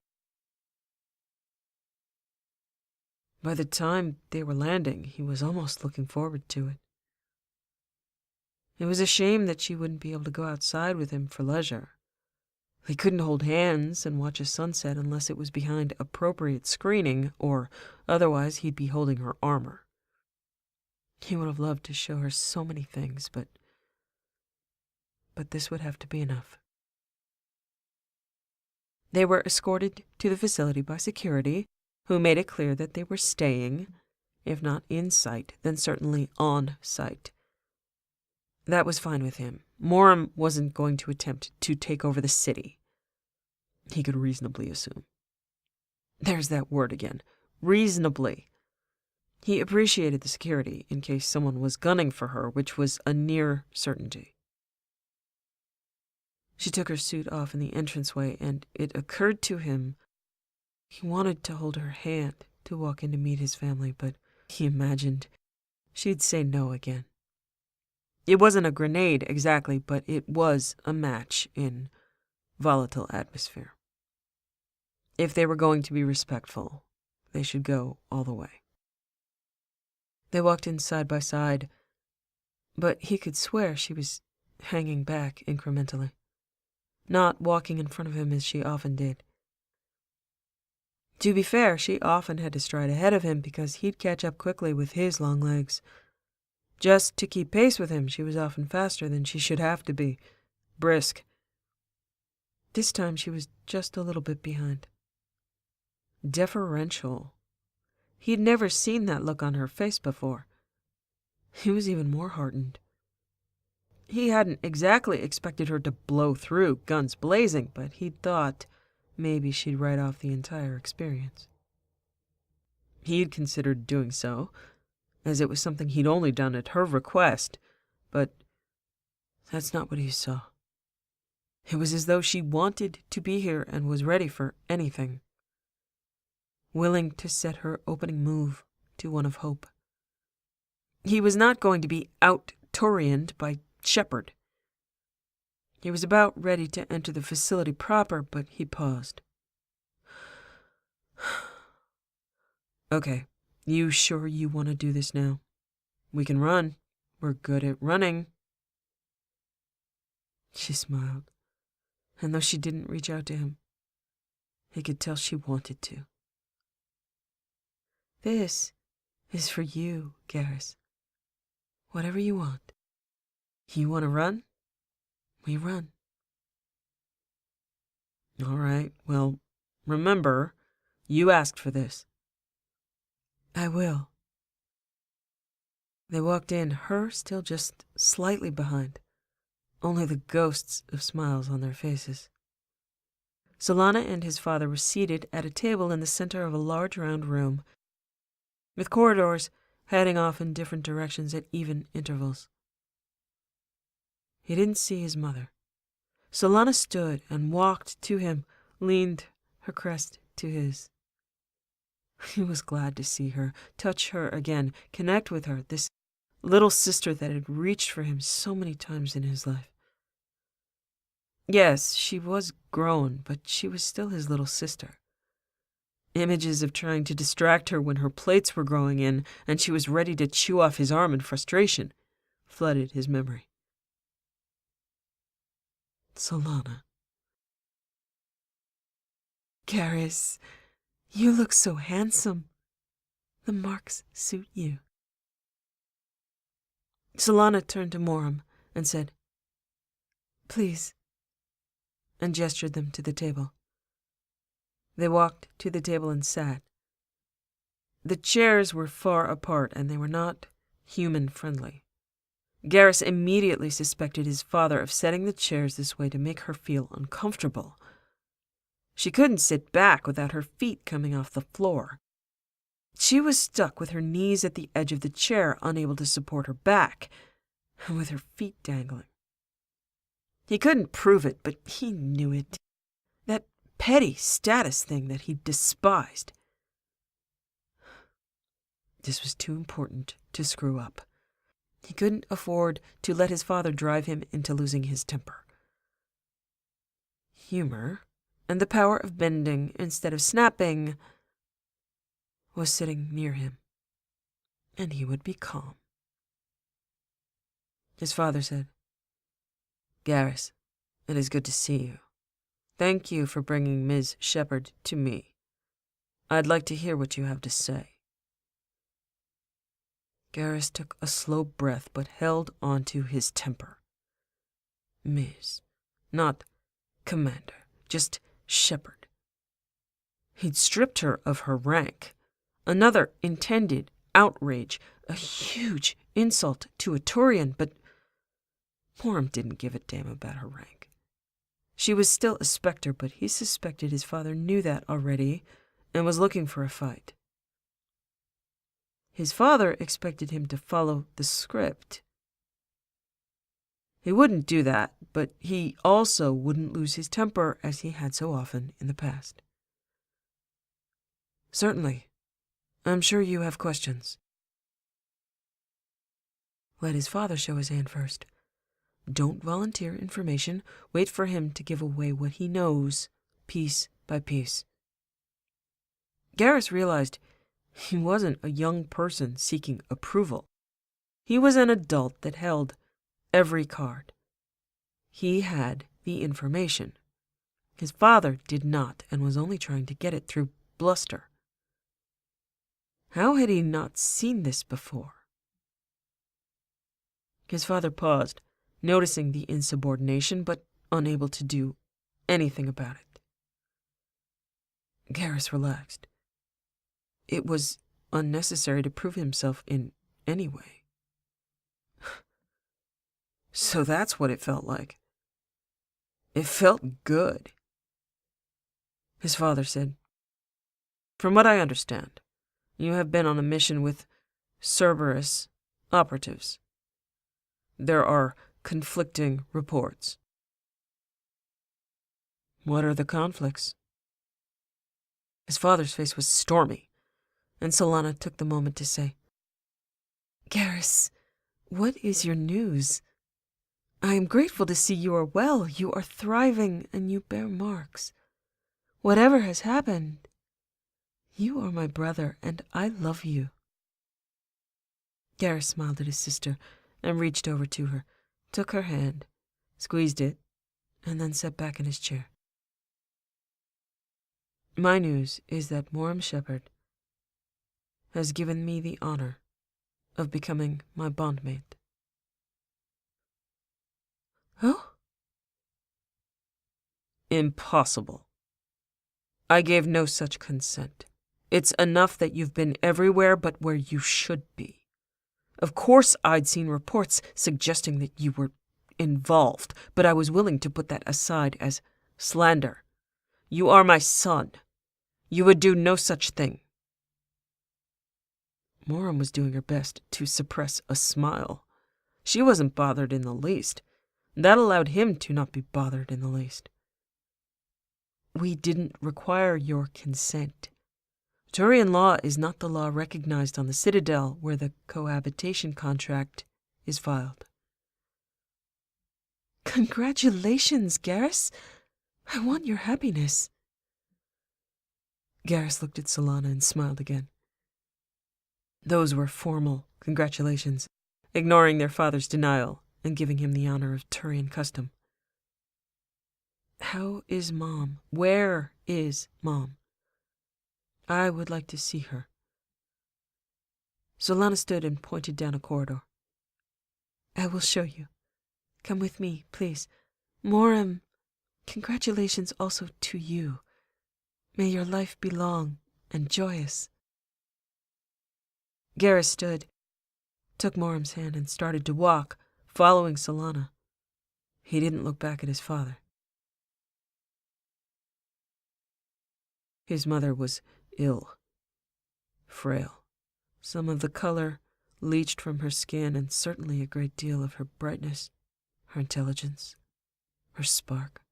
S1: By the time they were landing, he was almost looking forward to it. It was a shame that she wouldn't be able to go outside with him for leisure. They couldn't hold hands and watch a sunset unless it was behind appropriate screening, or otherwise he'd be holding her armor. He would have loved to show her so many things, but this would have to be enough. They were escorted to the facility by security, who made it clear that they were staying, if not in sight, then certainly on site. That was fine with him. Moram wasn't going to attempt to take over the city. He could reasonably assume. There's that word again. Reasonably. He appreciated the security in case someone was gunning for her, which was a near certainty. She took her suit off in the entranceway, and it occurred to him he wanted to hold her hand to walk in to meet his family, but he imagined she'd say no again. It wasn't a grenade exactly, but it was a match in volatile atmosphere. If they were going to be respectful, they should go all the way. They walked in side by side, but he could swear she was hanging back incrementally, not walking in front of him as she often did. To be fair, she often had to stride ahead of him because he'd catch up quickly with his long legs. Just to keep pace with him, she was often faster than she should have to be, brisk. This time she was just a little bit behind. Deferential. He'd never seen that look on her face before. He was even more heartened. He hadn't exactly expected her to blow through, guns blazing, but he'd thought maybe she'd write off the entire experience. He'd considered doing so, as it was something he'd only done at her request, but that's not what he saw. It was as though she wanted to be here and was ready for anything, willing to set her opening move to one of hope. He was not going to be out-Torianed by Shepard. He was about ready to enter the facility proper, but he paused. Okay, you sure you want to do this now? We can run. We're good at running. She smiled, and though she didn't reach out to him, he could tell she wanted to. This is for you, Garrus. Whatever you want. You want to run? We run. All right, well, remember, you asked for this. I will. They walked in, her still just slightly behind, only the ghosts of smiles on their faces. Solana and his father were seated at a table in the center of a large round room, with corridors heading off in different directions at even intervals. He didn't see his mother. Solana stood and walked to him, leaned her crest to his. He was glad to see her, touch her again, connect with her, this little sister that had reached for him so many times in his life. Yes, she was grown, but she was still his little sister. Images of trying to distract her when her plates were growing in and she was ready to chew off his arm in frustration flooded his memory. Solana. Garrus, you look so handsome. The marks suit you. Solana turned to Moram and said, Please, and gestured them to the table. They walked to the table and sat. The chairs were far apart, and they were not human-friendly. Garrus immediately suspected his father of setting the chairs this way to make her feel uncomfortable. She couldn't sit back without her feet coming off the floor. She was stuck with her knees at the edge of the chair, unable to support her back, and with her feet dangling. He couldn't prove it, but he knew it. That petty status thing that he despised. This was too important to screw up. He couldn't afford to let his father drive him into losing his temper. Humor, and the power of bending instead of snapping, was sitting near him, and he would be calm. His father said, Garrus, it is good to see you. Thank you for bringing Ms. Shepard to me. I'd like to hear what you have to say. Garrus took a slow breath but held on to his temper. Ms., not Commander, just Shepard. He'd stripped her of her rank. Another intended outrage, a huge insult to a Turian, but Moram didn't give a damn about her rank. She was still a Spectre, but he suspected his father knew that already and was looking for a fight. His father expected him to follow the script. He wouldn't do that, but he also wouldn't lose his temper as he had so often in the past. Certainly. I'm sure you have questions. Let his father show his hand first. Don't volunteer information. Wait for him to give away what he knows, piece by piece. Garrus realized he wasn't a young person seeking approval. He was an adult that held every card. He had the information. His father did not, and was only trying to get it through bluster. How had he not seen this before? His father paused, noticing the insubordination, but unable to do anything about it. Garrus relaxed. It was unnecessary to prove himself in any way. So that's what it felt like. It felt good. His father said, "From what I understand, you have been on a mission with Cerberus operatives. There are conflicting reports." "What are the conflicts?" His father's face was stormy, and Solana took the moment to say, "Garrus, what is your news? I am grateful to see you are well, you are thriving, and you bear marks. Whatever has happened, you are my brother, and I love you." Garrus smiled at his sister and reached over to her, took her hand, squeezed it, and then sat back in his chair. "My news is that Venri Chapter has given me the honor of becoming my bondmate." "Oh?" "Impossible. I gave no such consent. It's enough that you've been everywhere but where you should be. Of course I'd seen reports suggesting that you were involved, but I was willing to put that aside as slander. You are my son. You would do no such thing." Venri was doing her best to suppress a smile. She wasn't bothered in the least. That allowed him to not be bothered in the least. "We didn't require your consent. Turian law is not the law recognized on the Citadel where the cohabitation contract is filed." "Congratulations, Garrus. I want your happiness." Garrus looked at Solana and smiled again. Those were formal congratulations, ignoring their father's denial and giving him the honor of Turian custom. "How is Mom? Where is Mom? I would like to see her." Solana stood and pointed down a corridor. "I will show you. Come with me, please. Venri, congratulations also to you. May your life be long and joyous." Garrus stood, took Venri's hand and started to walk, following Solana. He didn't look back at his father. His mother was ill, frail. Some of the color leached from her skin, and certainly a great deal of her brightness, her intelligence, her spark.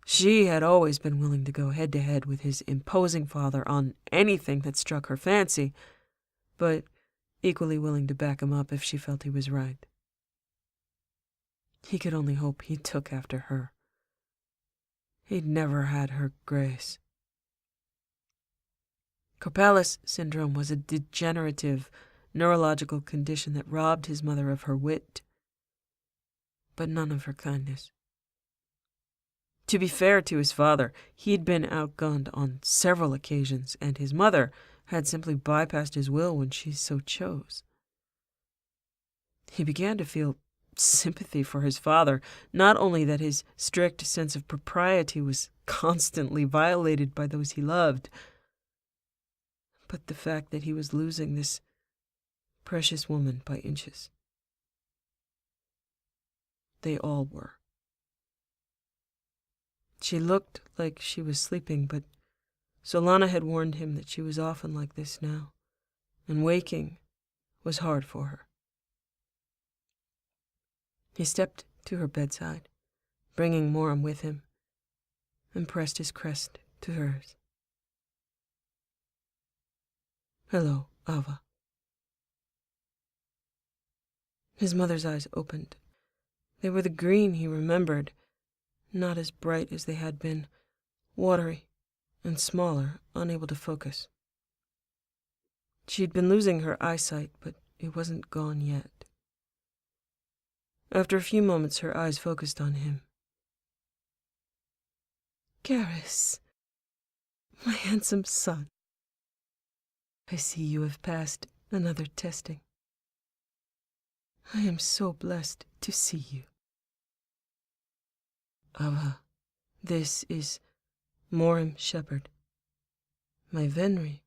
S1: She had always been willing to go head-to-head with his imposing father on anything that struck her fancy, but equally willing to back him up if she felt he was right. He could only hope he took after her. He'd never had her grace. Corpalis syndrome was a degenerative, neurological condition that robbed his mother of her wit, but none of her kindness. To be fair to his father, he'd been outgunned on several occasions, and his mother had simply bypassed his will when she so chose. He began to feel sympathy for his father, not only that his strict sense of propriety was constantly violated by those he loved, but the fact that he was losing this precious woman by inches. They all were. She looked like she was sleeping, but Solana had warned him that she was often like this now, and waking was hard for her. He stepped to her bedside, bringing Venri with him, and pressed his crest to hers. "Hello, Ava." His mother's eyes opened. They were the green he remembered, not as bright as they had been, watery and smaller, unable to focus. She'd been losing her eyesight, but it wasn't gone yet. After a few moments, her eyes focused on him. "Garrus, my handsome son, I see you have passed another testing. I am so blessed to see you." "Ava, This is Venri Chapter, my Venri,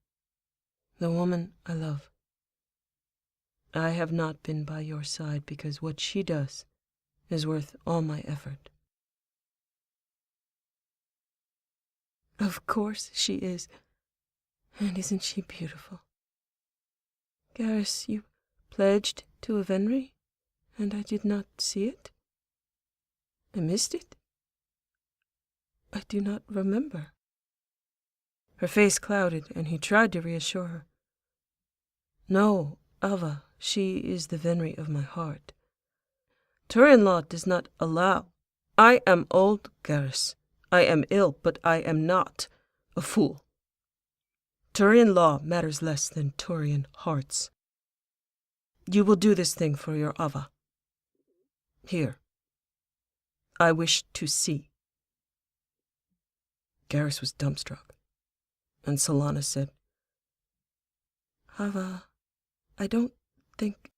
S1: the woman I love. I have not been by your side because what she does is worth all my effort. Of course she is. And isn't she beautiful? Garrus, you pledged to a Venri, and I did not see it? I missed it? I do not remember. Her face clouded, and he tried to reassure her. No, Ava, she is the Venri of my heart. Turian law does not allow. I am old, Garrus. I am ill, but I am not a fool. Turian law matters less than Turian hearts. You will do this thing for your Ava. Here. I wish to see. Garrus was dumbstruck, and Solana said, Ava, I don't think...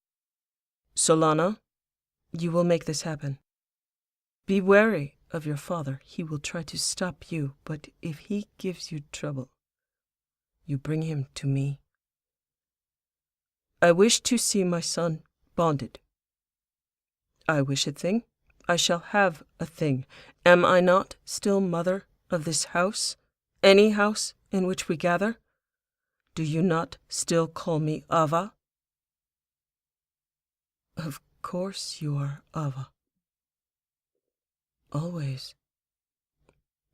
S1: Solana, you will make this happen. Be wary of your father. He will try to stop you, but if he gives you trouble, you bring him to me. I wish to see my son bonded. I wish a thing, I shall have a thing. Am I not still mother of this house, any house in which we gather? Do you not still call me Ava? Of course you are Ava. Always.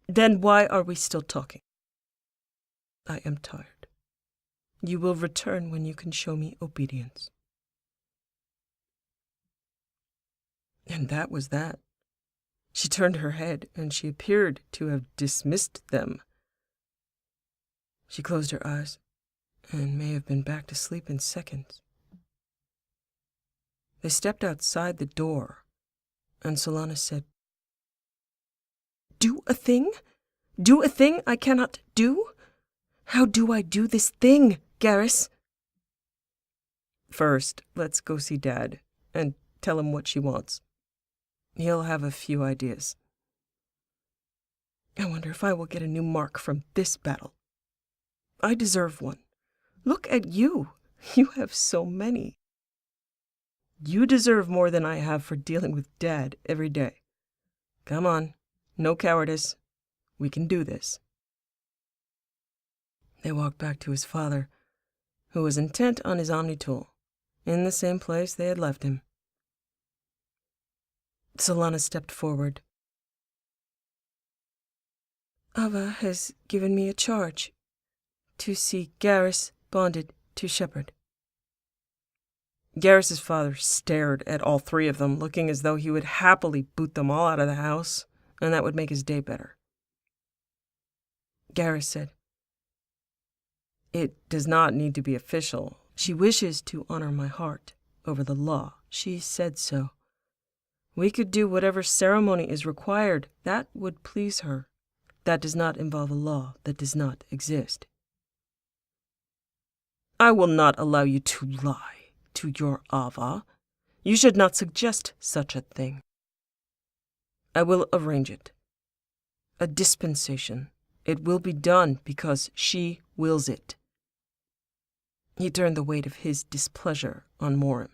S1: Then why are we still talking? I am tired. You will return when you can show me obedience. And that was that. She turned her head, and she appeared to have dismissed them. She closed her eyes, and may have been back to sleep in seconds. They stepped outside the door, and Solana said, Do a thing? Do a thing I cannot do? How do I do this thing, Garrus? First, let's go see Dad, and tell him what she wants. He'll have a few ideas. I wonder if I will get a new mark from this battle. I deserve one. Look at you. You have so many. You deserve more than I have for dealing with Dad every day. Come on, no cowardice. We can do this. They walked back to his father, who was intent on his Omnitool, in the same place they had left him. Solana stepped forward. Ava has given me a charge to see Garrus bonded to Shepard. Garrus's father stared at all three of them, looking as though he would happily boot them all out of the house, and that would make his day better. Garrus said, It does not need to be official. She wishes to honor my heart over the law. She said so. We could do whatever ceremony is required. That would please her. That does not involve a law that does not exist. I will not allow you to lie to your Ava. You should not suggest such a thing. I will arrange it. A dispensation. It will be done because she wills it. He turned the weight of his displeasure on Morim.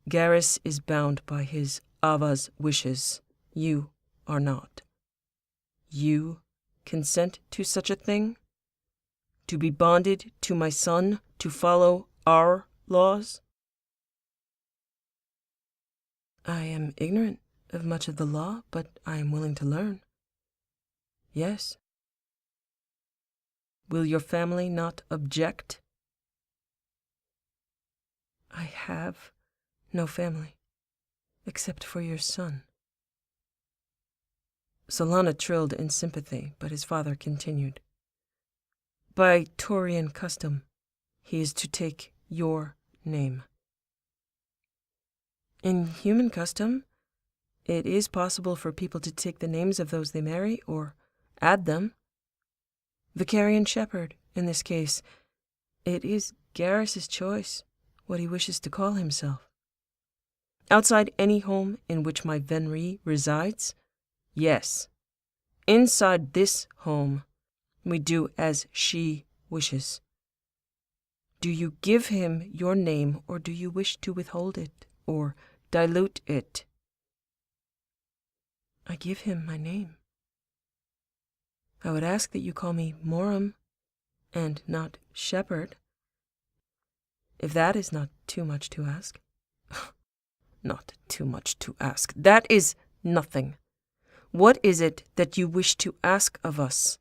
S1: Garrus is bound by his Ava's wishes. You are not. You consent to such a thing? To be bonded to my son, to follow our laws? I am ignorant of much of the law, but I am willing to learn. Yes. Will your family not object? I have no family, except for your son. Solana trilled in sympathy, but his father continued. By Turian custom, he is to take your name. In human custom, it is possible for people to take the names of those they marry, or add them. Venri Chapter, in this case, it is Garrus's choice what he wishes to call himself. Outside any home in which my Venri resides, Yes, inside this home, we do as she wishes. Do you give him your name, or do you wish to withhold it, or dilute it? I give him my name. I would ask that you call me Moram, and not Shepard, if that is not too much to ask. Not too much to ask. That is nothing. What is it that you wish to ask of us,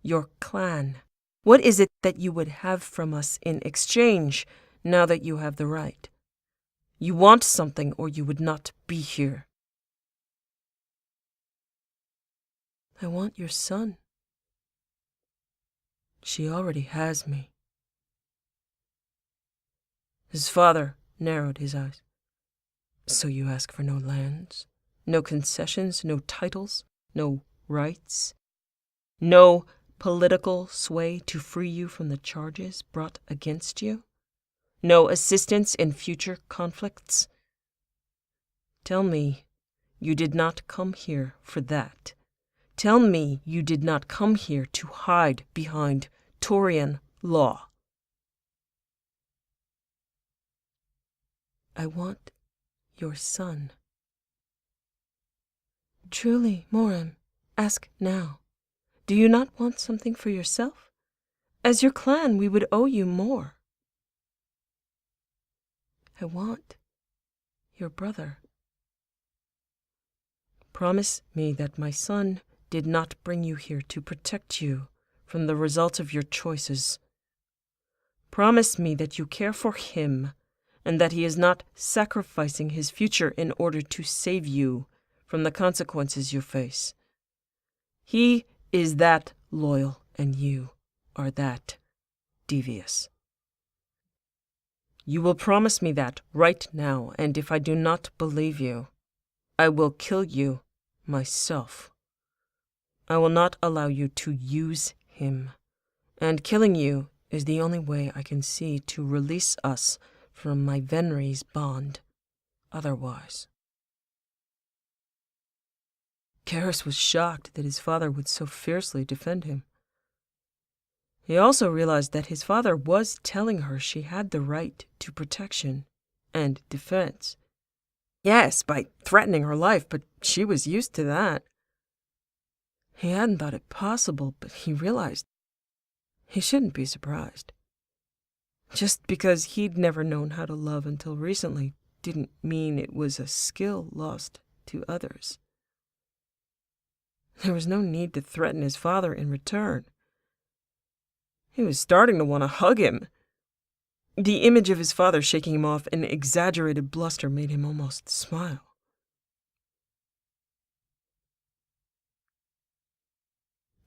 S1: your clan? What is it that you would have from us in exchange, now that you have the right? You want something, or you would not be here. I want your son. She already has me. His father narrowed his eyes. So you ask for no lands, no concessions, no titles, no rights, no political sway to free you from the charges brought against you? No assistance in future conflicts? Tell me you did not come here for that. Tell me you did not come here to hide behind Taurian law. I want your son. Truly, Moram, ask now. Do you not want something for yourself? As your clan, we would owe you more. I want your brother. Promise me that my son did not bring you here to protect you from the results of your choices. Promise me that you care for him, and that he is not sacrificing his future in order to save you from the consequences you face. He is that loyal, and you are that devious. You will promise me that right now, and if I do not believe you, I will kill you myself. I will not allow you to use him, and killing you is the only way I can see to release us from my Venri's bond. Otherwise. Garrus was shocked that his father would so fiercely defend him. He also realized that his father was telling her she had the right to protection and defense. Yes, by threatening her life, but she was used to that. He hadn't thought it possible, but he realized he shouldn't be surprised. Just because he'd never known how to love until recently didn't mean it was a skill lost to others. There was no need to threaten his father in return. He was starting to want to hug him. The image of his father shaking him off in exaggerated bluster made him almost smile.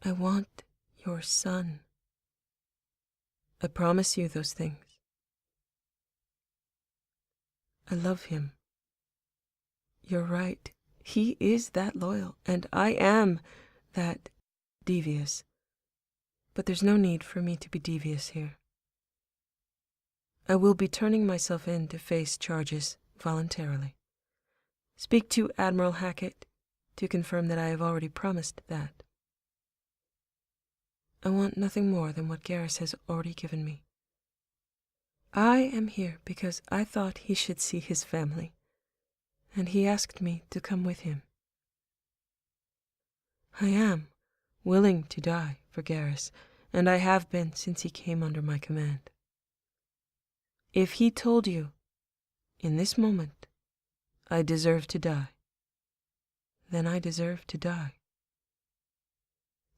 S1: I want your son. I promise you those things. I love him. You're right. He is that loyal, and I am that devious. But there's no need for me to be devious here. I will be turning myself in to face charges voluntarily. Speak to Admiral Hackett to confirm that I have already promised that. I want nothing more than what Garrus has already given me. I am here because I thought he should see his family, and he asked me to come with him. I am willing to die for Garrus, and I have been since he came under my command. If he told you, in this moment, I deserve to die, then I deserve to die.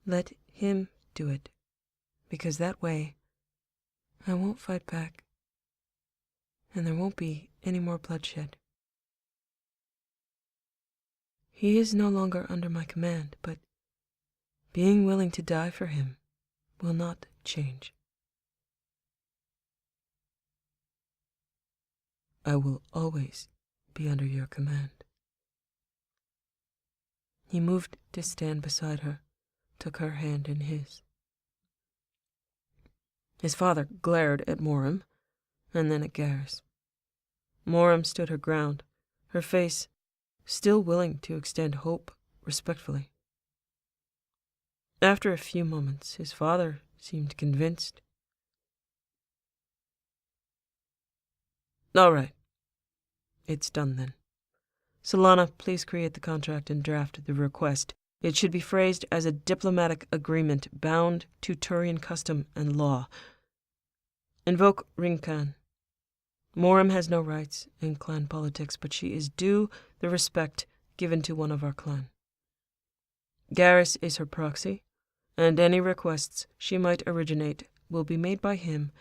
S1: Let him do it, because that way I won't fight back, and there won't be any more bloodshed. He is no longer under my command, but being willing to die for him will not change. I will always be under your command. He moved to stand beside her, took her hand in his. His father glared at Moram, and then at Garrus. Moram stood her ground, her face still willing to extend hope respectfully. After a few moments, his father seemed convinced. All right. It's done then. Solana, please create the contract and draft the request. It should be phrased as a diplomatic agreement bound to Turian custom and law. Invoke Rinkan. Moram has no rights in clan politics, but she is due the respect given to one of our clan. Garrus is her proxy, and any requests she might originate will be made by him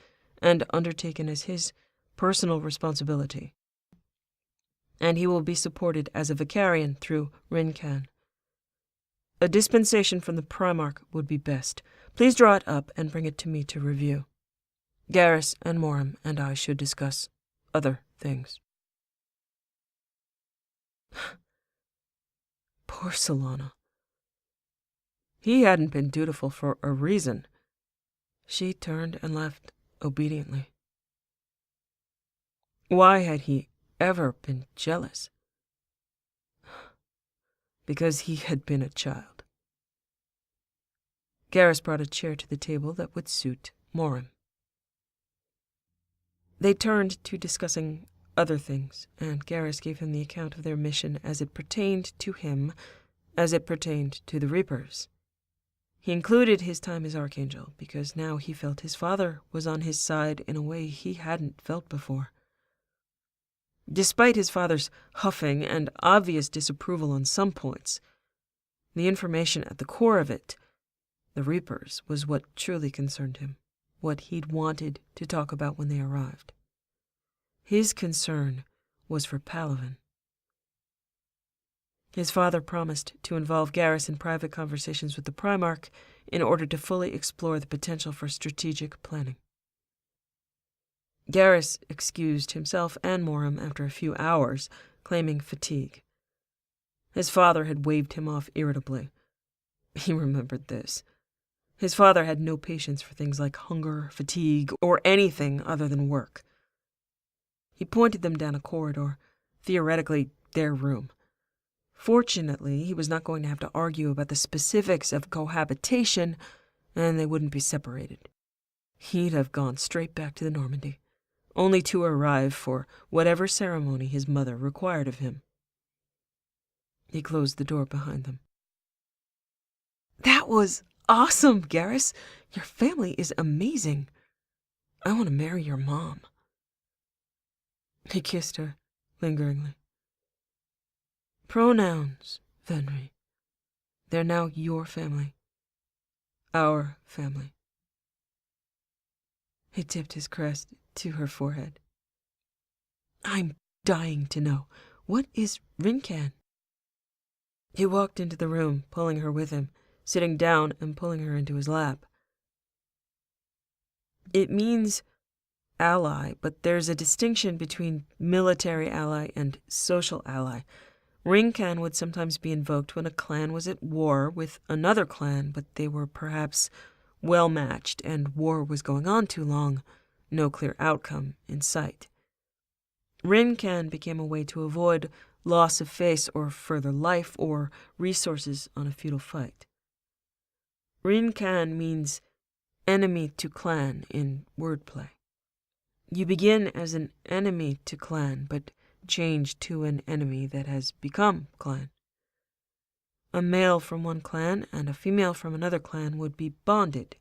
S1: and undertaken as his personal responsibility. And he will be supported as a Vicarian through Rinkan. A dispensation from the Primarch would be best. Please draw it up and bring it to me to review. Garrus and Moram and I should discuss other things. Poor Solana. He hadn't been dutiful for a reason. She turned and left obediently. Why had he ever been jealous? Because he had been a child. Garrus brought a chair to the table that would suit Moram. They turned to discussing other things, and Garrus gave him the account of their mission as it pertained to him, as it pertained to the Reapers. He included his time as Archangel, because now he felt his father was on his side in a way he hadn't felt before. Despite his father's huffing and obvious disapproval on some points, the information at the core of it, the Reapers, was what truly concerned him, what he'd wanted to talk about when they arrived. His concern was for Palaven. His father promised to involve Garrus in private conversations with the Primarch in order to fully explore the potential for strategic planning. Garrus excused himself and Moram after a few hours, claiming fatigue. His father had waved him off irritably. He remembered this. His father had no patience for things like hunger, fatigue, or anything other than work. He pointed them down a corridor, theoretically their room. Fortunately, he was not going to have to argue about the specifics of cohabitation, and they wouldn't be separated. He'd have gone straight back to the Normandy, only to arrive for whatever ceremony his mother required of him. He closed the door behind them. That was awesome, Garrus. Your family is amazing. I want to marry your mom. He kissed her, lingeringly. Pronouns, Venri. They're now your family. Our family. He tipped his crest to her forehead. I'm dying to know. What is Rinkan? He walked into the room, pulling her with him, sitting down and pulling her into his lap. It means ally, but there's a distinction between military ally and social ally. Rinkan would sometimes be invoked when a clan was at war with another clan, but they were perhaps well matched and war was going on too long, no clear outcome in sight. Rinkan became a way to avoid loss of face or further life or resources on a futile fight. Rinkan means enemy to clan in wordplay. You begin as an enemy to clan, but change to an enemy that has become clan. A male from one clan and a female from another clan would be bonded.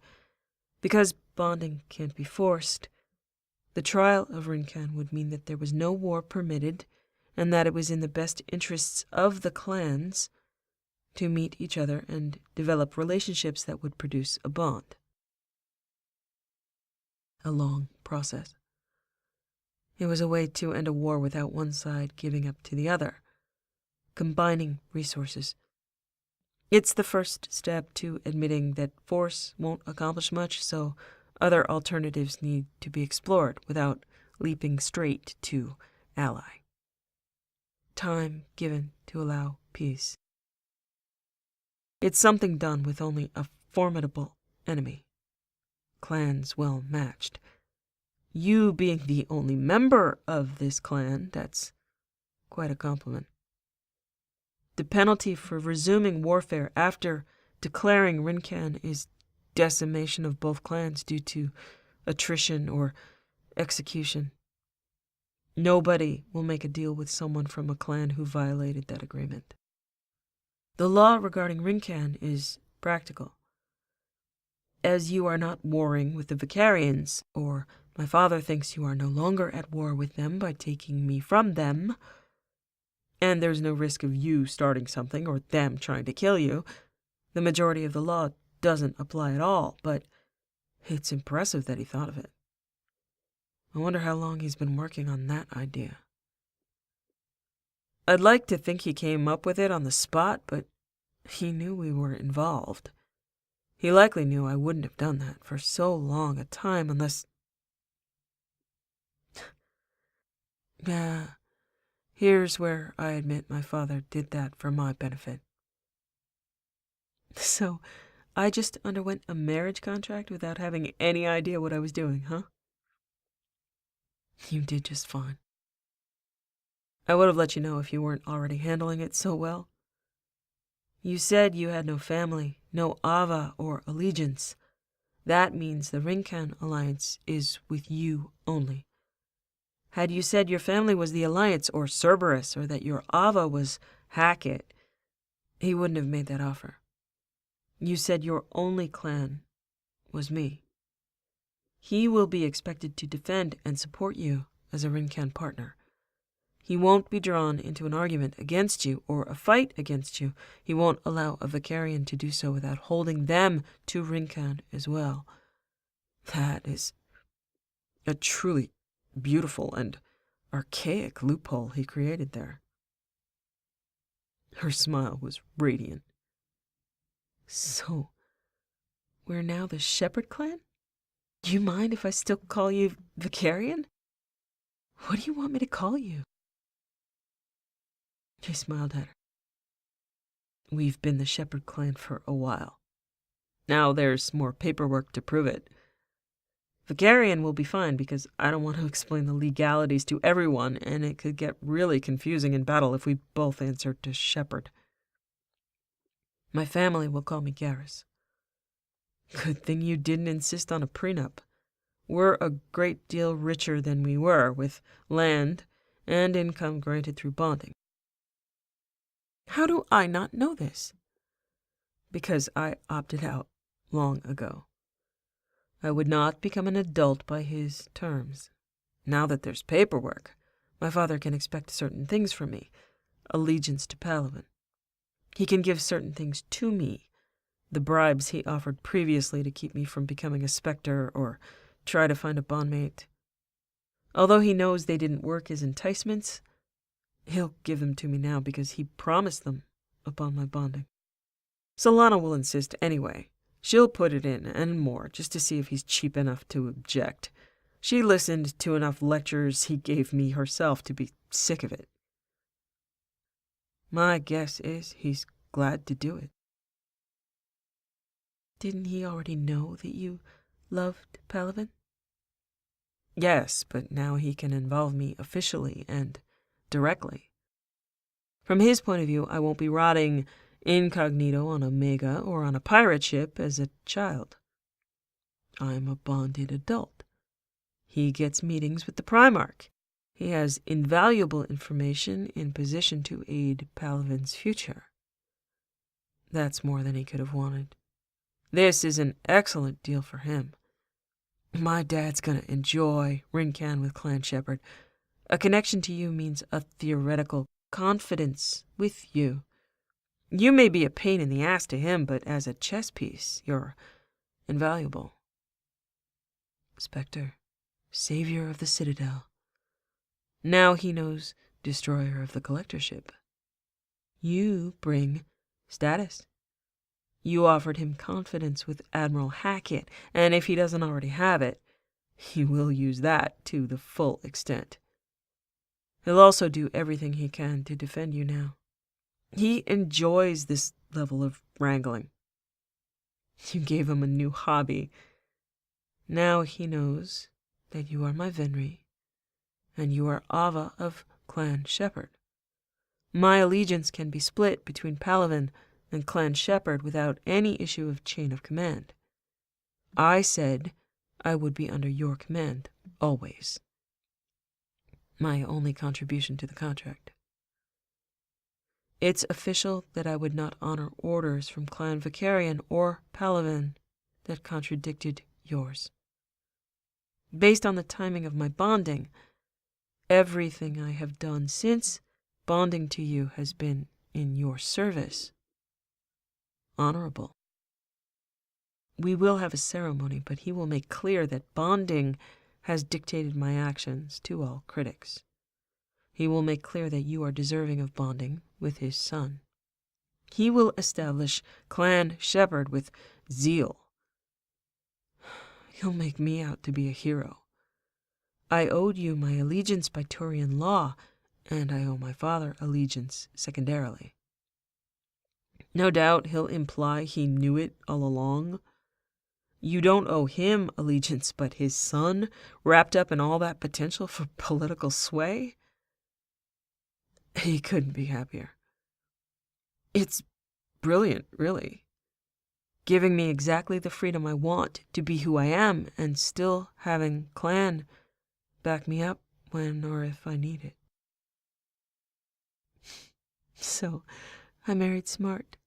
S1: Because bonding can't be forced, the trial of Rinkan would mean that there was no war permitted and that it was in the best interests of the clans to meet each other and develop relationships that would produce a bond. A long process. It was a way to end a war without one side giving up to the other, combining resources. It's the first step to admitting that force won't accomplish much, so other alternatives need to be explored without leaping straight to ally. Time given to allow peace. It's something done with only a formidable enemy. Clans well matched. You being the only member of this clan, that's quite a compliment. The penalty for resuming warfare after declaring Rincan is decimation of both clans due to attrition or execution. Nobody will make a deal with someone from a clan who violated that agreement. The law regarding Rincan is practical. As you are not warring with the Vicarians, or my father thinks you are no longer at war with them by taking me from them, and there's no risk of you starting something or them trying to kill you, the majority of the law doesn't apply at all, but it's impressive that he thought of it. I wonder how long he's been working on that idea. I'd like to think he came up with it on the spot, but he knew we were involved. He likely knew I wouldn't have done that for so long a time unless... Yeah, here's where I admit my father did that for my benefit. So, I just underwent a marriage contract without having any idea what I was doing, huh? You did just fine. I would have let you know if you weren't already handling it so well. You said you had no family, no Ava or allegiance. That means the Rincan alliance is with you only. Had you said your family was the Alliance or Cerberus, or that your Ava was Hackett, he wouldn't have made that offer. You said your only clan was me. He will be expected to defend and support you as a Rincan partner. He won't be drawn into an argument against you or a fight against you. He won't allow a Vicarian to do so without holding them to Rincan as well. That is a truly beautiful and archaic loophole he created there. Her smile was radiant. So, we're now the Shepard clan? Do you mind if I still call you Vicarian? What do you want me to call you? She smiled at her. We've been the Shepard clan for a while. Now there's more paperwork to prove it. Vicarian will be fine because I don't want to explain the legalities to everyone, and it could get really confusing in battle if we both answer to Shepard. My family will call me Garrus. Good thing you didn't insist on a prenup. We're a great deal richer than we were, with land and income granted through bonding. How do I not know this? Because I opted out long ago. I would not become an adult by his terms. Now that there's paperwork, my father can expect certain things from me. Allegiance to Palaven. He can give certain things to me. The bribes he offered previously to keep me from becoming a Spectre or try to find a bondmate. Although he knows they didn't work as enticements, he'll give them to me now because he promised them upon my bonding. Solana will insist anyway. She'll put it in and more just to see if he's cheap enough to object. She listened to enough lectures he gave me herself to be sick of it. My guess is he's glad to do it. Didn't he already know that you loved Palaven? Yes, but now he can involve me officially and directly. From his point of view, I won't be rotting incognito on Omega or on a pirate ship as a child. I'm a bonded adult. He gets meetings with the Primarch. He has invaluable information in position to aid Palaven's future. That's more than he could have wanted. This is an excellent deal for him. My dad's gonna enjoy Rincan with Clan Shepard. A connection to you means a theoretical confidence with you. You may be a pain in the ass to him, but as a chess piece, you're invaluable. Spectre, savior of the Citadel. Now he knows destroyer of the Collectorship. You bring status. You offered him confidence with Admiral Hackett, and if he doesn't already have it, he will use that to the full extent. He'll also do everything he can to defend you now. He enjoys this level of wrangling. You gave him a new hobby. Now he knows that you are my Venri, and you are Ava of Clan Shepard. My allegiance can be split between Palavin and Clan Shepard without any issue of chain of command. I said I would be under your command, always. My only contribution to the contract. It's official that I would not honor orders from Clan Shakarian or Palavin that contradicted yours. Based on the timing of my bonding, everything I have done since bonding to you has been in your service. Honorable. We will have a ceremony, but he will make clear that bonding has dictated my actions to all critics. He will make clear that you are deserving of bonding with his son. He will establish Clan Shepard with zeal. He'll make me out to be a hero. I owed you my allegiance by Turian law, and I owe my father allegiance secondarily. No doubt he'll imply he knew it all along. You don't owe him allegiance, but his son, wrapped up in all that potential for political sway? He couldn't be happier. It's brilliant, really. Giving me exactly the freedom I want to be who I am, and still having Clan back me up when or if I need it. So, I married smart,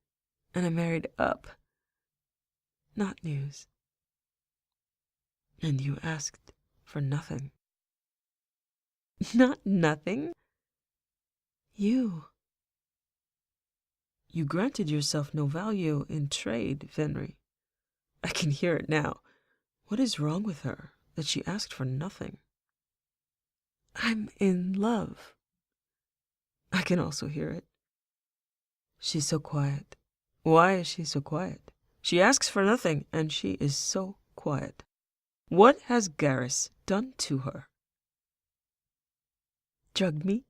S1: and I married up. Not news. And you asked for nothing. Not nothing? You granted yourself no value in trade, Venri. I can hear it now. What is wrong with her, that she asked for nothing? I'm in love. I can also hear it. She's so quiet. Why is she so quiet? She asks for nothing, and she is so quiet. What has Garrus done to her? Drugged me?